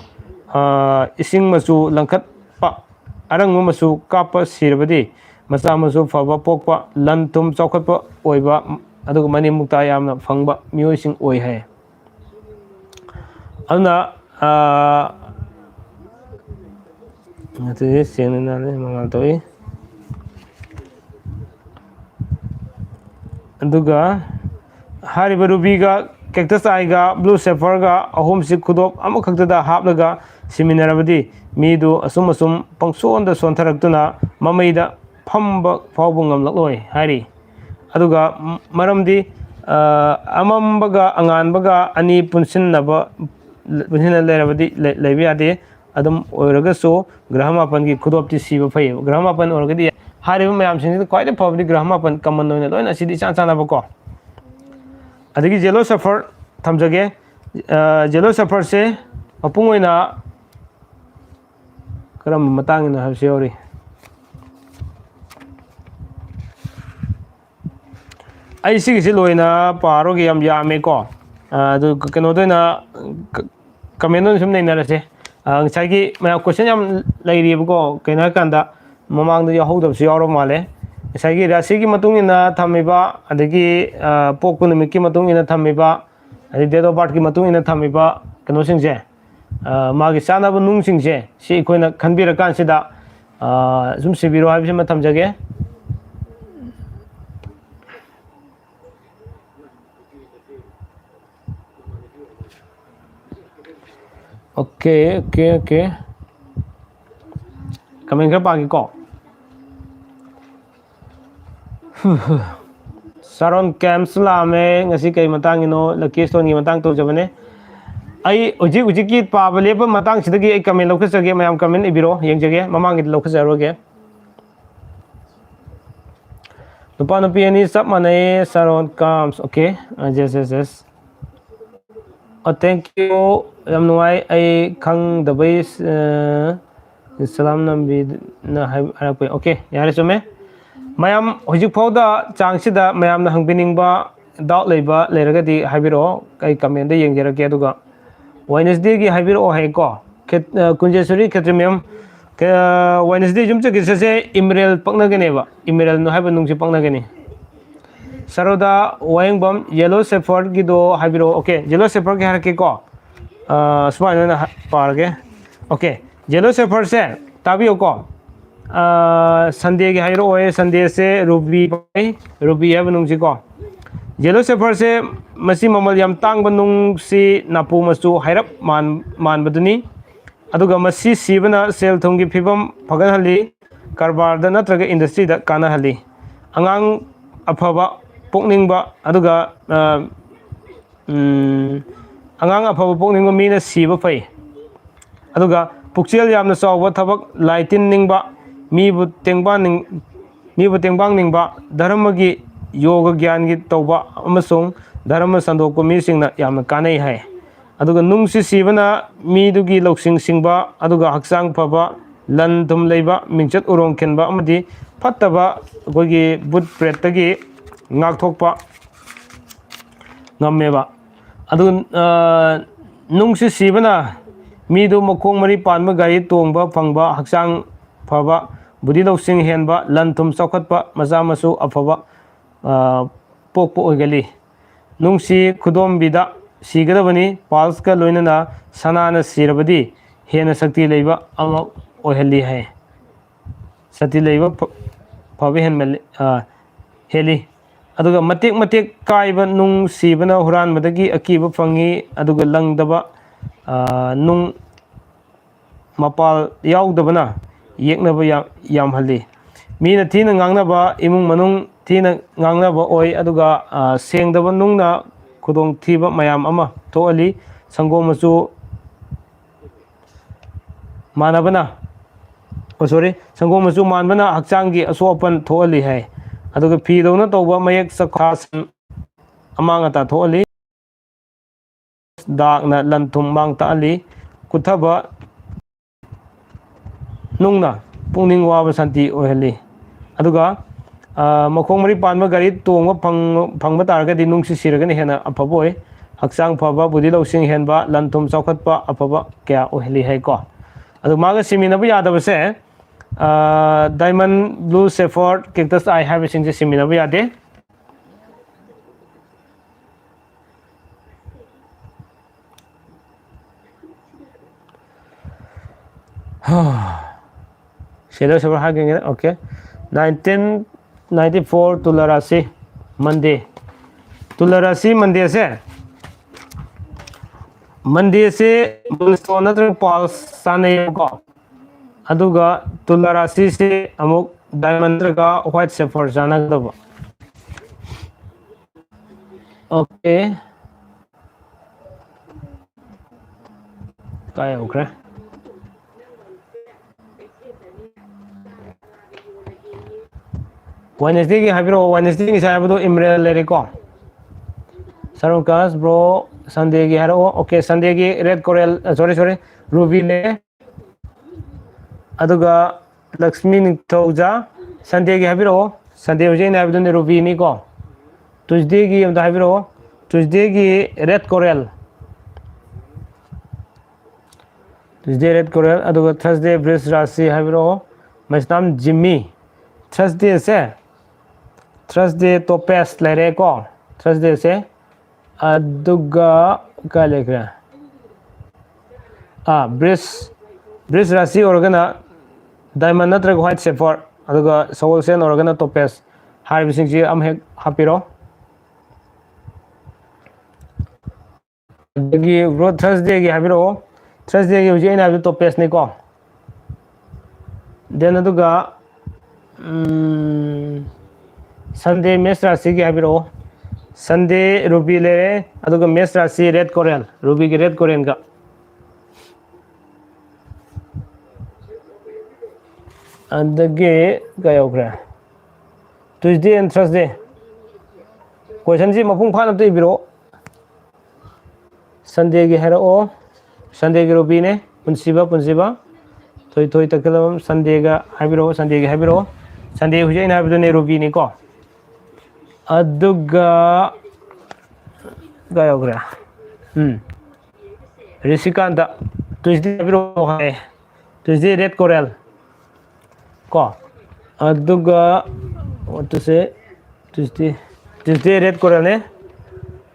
ising machu langkat pa arang machu kapa sirbadi macha machu faba pokpa lantum chokhatpa oiba aduga mani mukta yamna fangba mioising oi hai aduna Nanti siang nanti mangal toi. Aduga hari barubi ga cactus aiga blue sapphire ga ahum si kudop ama khakta da haplaga seminar abadi midu asum pangson da sontharak mamai da phamba phawbungam lakloi hari aduga maramdi amambaga anganbaga ani punsinnaba punsinna lerabadi leibi ade adum oiragaso grahamapan ki khudopti siba phai grahamapan orgadi hariba mayam sing kwai de phawdi grahamapan common noina loina sidi chan chana bako adigi yellow sapphire thamjage yellow sapphire se mapung oina karam matang ina habse ori ai sigi si loina paro ge yam yame ko adu keno doina comment sum nei na rase ngsaigi ma question yam lairi bako kaina kanda mamang da yahodab su yaro male ngsaigi rasi gi matung ina thamiba adagi pokpu numik ki matung ina thamiba adi date of birth ki matung ina thamiba kano singje magi sana ba nung singje si koina khanbira kan sida zum sibiro habi se ma thamjage Okay. Comment ka pagi ko. Saron camps lame ngasi kay matang ino lucky stone gi matang to jabane. Ai uji ki pabale pa matang sidagi ai comment lokhasage mayam comment ibiro yengjage mamang gi lokhasaro Nupa nupi ani sab manai saron camps. Okay. Yes. Oh, thank you. Yam nuai ai khang dabai salam nambi na harapai. Okay, yare sume. Mayam hojik phawda changsida mayam na hangbining ba doubt leiba leiragadi habiro kai comment da yengjarake aduga Wednesday gi habiro hai ko kunjesuri khetrimiam Wednesday jumche gisase email paknagane ba email no haiba nungsi paknagane Saroda Waingbam yellow sapphire gido habiro okay yellow sapphire ke harke ko smile na parge okay yellow sapphire se tabio ko Sunday ke hairo oe Sunday se ruby have nungsi ko yellow sapphire se masi mamal yam tang banung si napu masu hairap man baduni aduga masi sibana sel thongi phibam phagan hali karbar da natraga industry da kana hali angang afaba pokningba aduga angang afaba pokningba mina siba phai aduga pukchel yamna chawba thabak laitin ningba mibu tengbang ningba dharma gi yoga gyan gi tawba amasung dharma sandok ko mi singna yamna kanai hai aduga nungsi sibana mi dugi loksing singba aduga haksang phaba lan thum leiba mingchat urong khenba amadi phattaba gogi bud pret tagi ngak thokpa ngammeba adu nungsi sibana midu mokong mari panba gari tongba phangba haksang phaba budi loksing henba lan thum chokhatpa maza masu afaba pokpo ogali nungsi khudom bida sigadabani pals ka loinana sanana sirabadi hena sakti leiba ama oheli hai sati leiba phabe hen heli aduga matek kaiba nung sibana huran madagi akiba fangi aduga langdaba nung mapal yaudabana yeknaba yam hali mina thina ngangnaba imung manung thina ngangnaba oi aduga sengdaba nungna khudong thiba mayam ama thoali sangom machu manabana sangom machu manbana hakchanggi asopan thoali hai aduga phi dona tawba mayak sakhasan amanga ta thoali ꯗꯥꯛꯅ ꯂꯟ ꯊꯨꯝ ꯃꯥꯡ ꯇꯥꯛꯍꯜꯂꯤ ꯀꯨꯊꯕ ꯅꯨꯡꯅ ꯄꯨꯛꯅꯤꯡ ꯋꯥꯕ ꯁꯥꯟꯇꯤ ꯑꯣꯏꯍꯜꯂꯤ ꯑꯗꯨꯒ ꯃꯈꯣꯡ ꯃꯔꯤ ꯄꯥꯟꯕ ꯒꯥꯔꯤ ꯇꯣꯡꯕ ꯐꯪꯕ ꯇꯥꯔꯒꯗꯤ ꯅꯨꯡꯁꯤ ꯁꯤꯔꯒꯅ ꯍꯦꯟꯅ ꯑꯐꯕ ꯑꯣꯏ ꯍꯛꯆꯥꯡ ꯐꯕ ꯕꯨꯗꯤ ꯂꯧꯁꯤꯡ ꯍꯦꯟꯕ ꯂꯟ ꯊꯨꯝ ꯆꯥꯎꯈꯠꯄ ꯑꯐꯕ ꯀꯌꯥ ꯑꯣꯏꯍꯜꯂꯤ ꯍꯥꯏꯀꯣ ꯑꯗꯨ ꯃꯥꯒ ꯁꯤꯃꯤꯟꯅꯕ ꯌꯥꯗꯕꯁꯦ ꯗꯥꯏꯃꯟ ꯕ꯭ꯂꯨ ꯁꯦꯐꯣꯔ ꯀꯦꯛꯇꯁ ꯑꯥꯏ ꯍꯥꯏꯕꯁꯤꯡꯁꯦ ꯁꯤꯃꯤꯟꯅꯕ ꯌꯥꯗꯦ ꯁꯦꯂꯔ ꯁꯦꯐꯣꯔ ꯍꯥꯏꯒꯦ ꯑꯣꯀꯦ 1994 ꯇꯨꯂꯥ ꯔꯥꯁꯤ ꯃꯟꯗꯦ ꯇꯨꯂꯥ ꯔꯥꯁꯤ ꯃꯟꯗꯦꯁꯦ ꯃꯟꯗꯦꯁꯦ ꯃꯨꯟꯁꯇꯣꯟ ꯅꯠꯇ꯭ꯔꯒ ꯄꯥꯜꯁ ꯆꯥꯅꯩꯌꯦꯕꯀꯣ ꯑꯗꯨꯒ ꯇꯨꯂꯥ ꯔꯥꯁꯤꯁꯤ ꯑꯃꯨꯛ ꯗꯥꯏꯃꯟ ꯅꯠꯇ꯭ꯔꯒ ꯋꯥꯏꯠ ꯁꯦꯐꯣꯔ ꯆꯥꯅꯒꯗꯕ ओके काय होखरे वेडनेसडे की हाइबिरो वेडनेसडे की साइबदो इमरेल लेरेको सरुकास ब्रो संडे की हारो ओके संडे की रेड कोरल सॉरी रूबी ले अदुगा लक्ष्मी निथौजा संडे की हाइबिरो संडे होजे नाइबदो रूबी नि को ट्यूसडे की अमदा हाइबिरो ट्यूसडे की red coral Tuesday red coral अदुगा थर्सडे ब्रिस राशि हाइबिरो मस्नाम जिम्मी थर्सडे से थर्सडे टोपेस लेरे को थर्सडे से अदुगा का लेखरा ब्रिस राशि औरगना डायमंड नत्रग व्हाइट सेफर अदुगा सोल सेन औरगना टोपेस हाइबिसिंग जी अम हेक हापिरो दगी ब्रो थर्सडे की हाबिरो थर्सडे की हुजे ना टोपेस ने को देन अदुगा संडे मेष राशि की हाबिरो संडे रूबी ले अदुगा मेष राशि रेड कोरल रूबी की रेड कोरियन का अदगे गयोग्रा ट्यूसडे एंड थर्सडे क्वेश्चन जी मफुंग फान तो इबिरो संडे की हेरो संडे की रूबी ने पुंसीबा थोई थोई तकलम संडे का हाबिरो संडे हुजे ना हाबिदो ने रूबी ने को अदुगा गयोग्रा ऋषिकांत ट्यूसडे हाबिरो है ट्यूसडे रेड कोरल को अदुगा व्हाट टू से ट्यूसडे रेड कोरल ने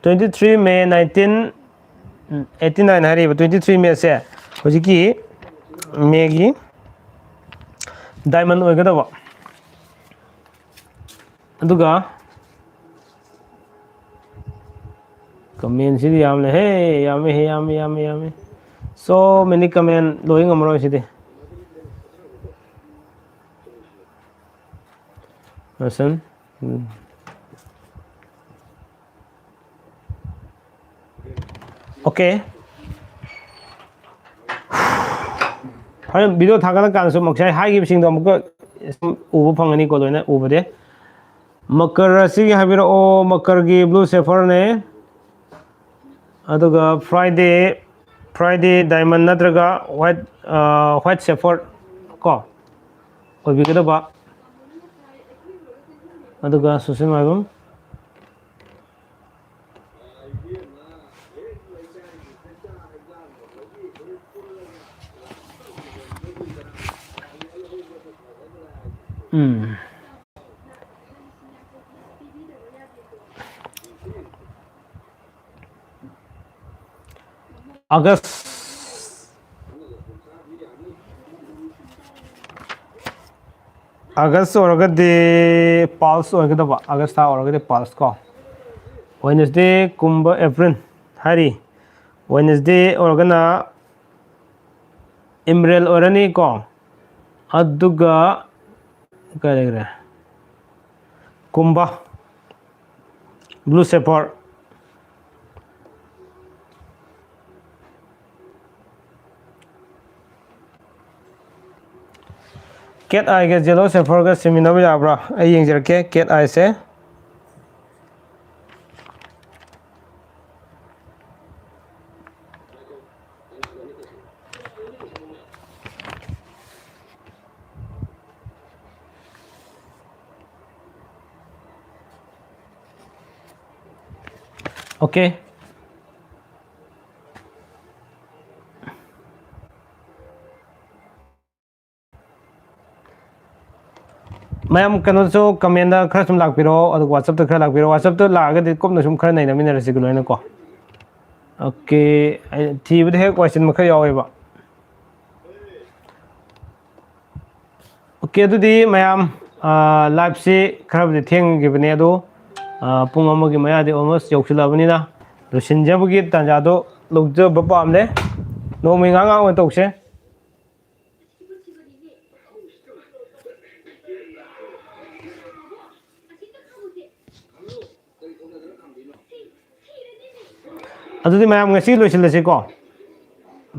23 मे 1989 हरी 23 मे से होजिकी मेगी डायमंड ओइगदबा अदुगा कमेंट सिदी यामले हे यामे सो मेनी कमेंट लोइंग अमरो सिदी लसन ओके वीडियो थागत कानसु मक्साय हाइगिबसिंग अमुक उबो फंगनी को लोइना उबदे मकर राशि की हाबिरो मकर की ब्लू सेफर ने अदुगा फ्राइडे डायमंड नत्रगा व्हाइट सेफर को ओबिगदबा अदुगा सोशल माइबम अगस्त और पाल्स अगस्त और पाल्स को वेडनेसडे कुंभ अप्रैल हरी वेडनेसडे और इमरेल औरनी को अदुगा करेगा कुंभ ब्लू सेफर केट आई के जेलो सेफर का सिमिनब याब्रा आई येंजरके केट आई से ओके मैम कनो कमेंट खर सूम लापीरो व्हाट्सएप खर लापीरो व्हाट्सएप लागे कूपना सूम खर नईनमीनरसी लोनको ओके थीबद हेक क्वेश्चन मखर यावेबा ओके अदुदी मैम लाइव से खरबदि थेंगिबने अदो पुंग अमगी मयादि ऑलमोस्ट यौसिलाबनिना दो सिनजबगी तंजादो लौजब पामले नोमी ngang तौसे अदुदी मैम ngasi लोइसिलसे को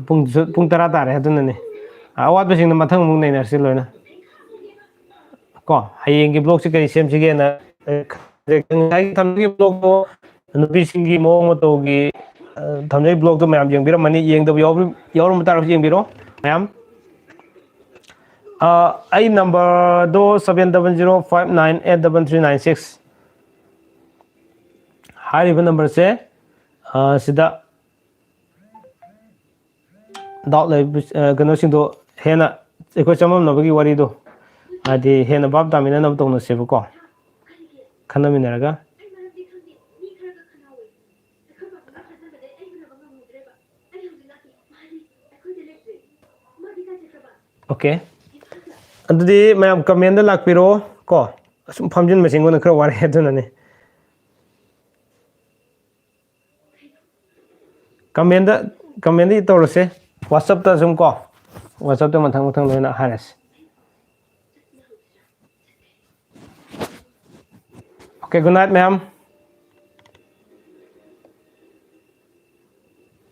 पुंग तरा तारे अदुनने अवादबसिंग मथंग मुंग नैनरसी लोइना को हयेंगी ब्लॉग से कई सेमसिगेना थमगी ब्लॉग दो नुबीसिंगी मोंग मतोगी थमजे ब्लॉग तो मैम येंबिरमनी येंदब यावरम तारफ येंबिरो मैम आई नंबर दो 700598396 हारिब नंबर से सिदा डाउट ले कनोसिंदो हेना एको चममनबगी वारीदो आदि हेना बाप तामिना नब तौनसेबको खनमिनरगा ओके अदुदी मैम कमेंट लापीरो को असुम फमजिन मसिंगो खर वारे अदुनने कमेंट तौरसे व्हाट्सएप सुम को व्हाट्सएप मथंग मथंग लोना हारस ओके गुड नाइट मैम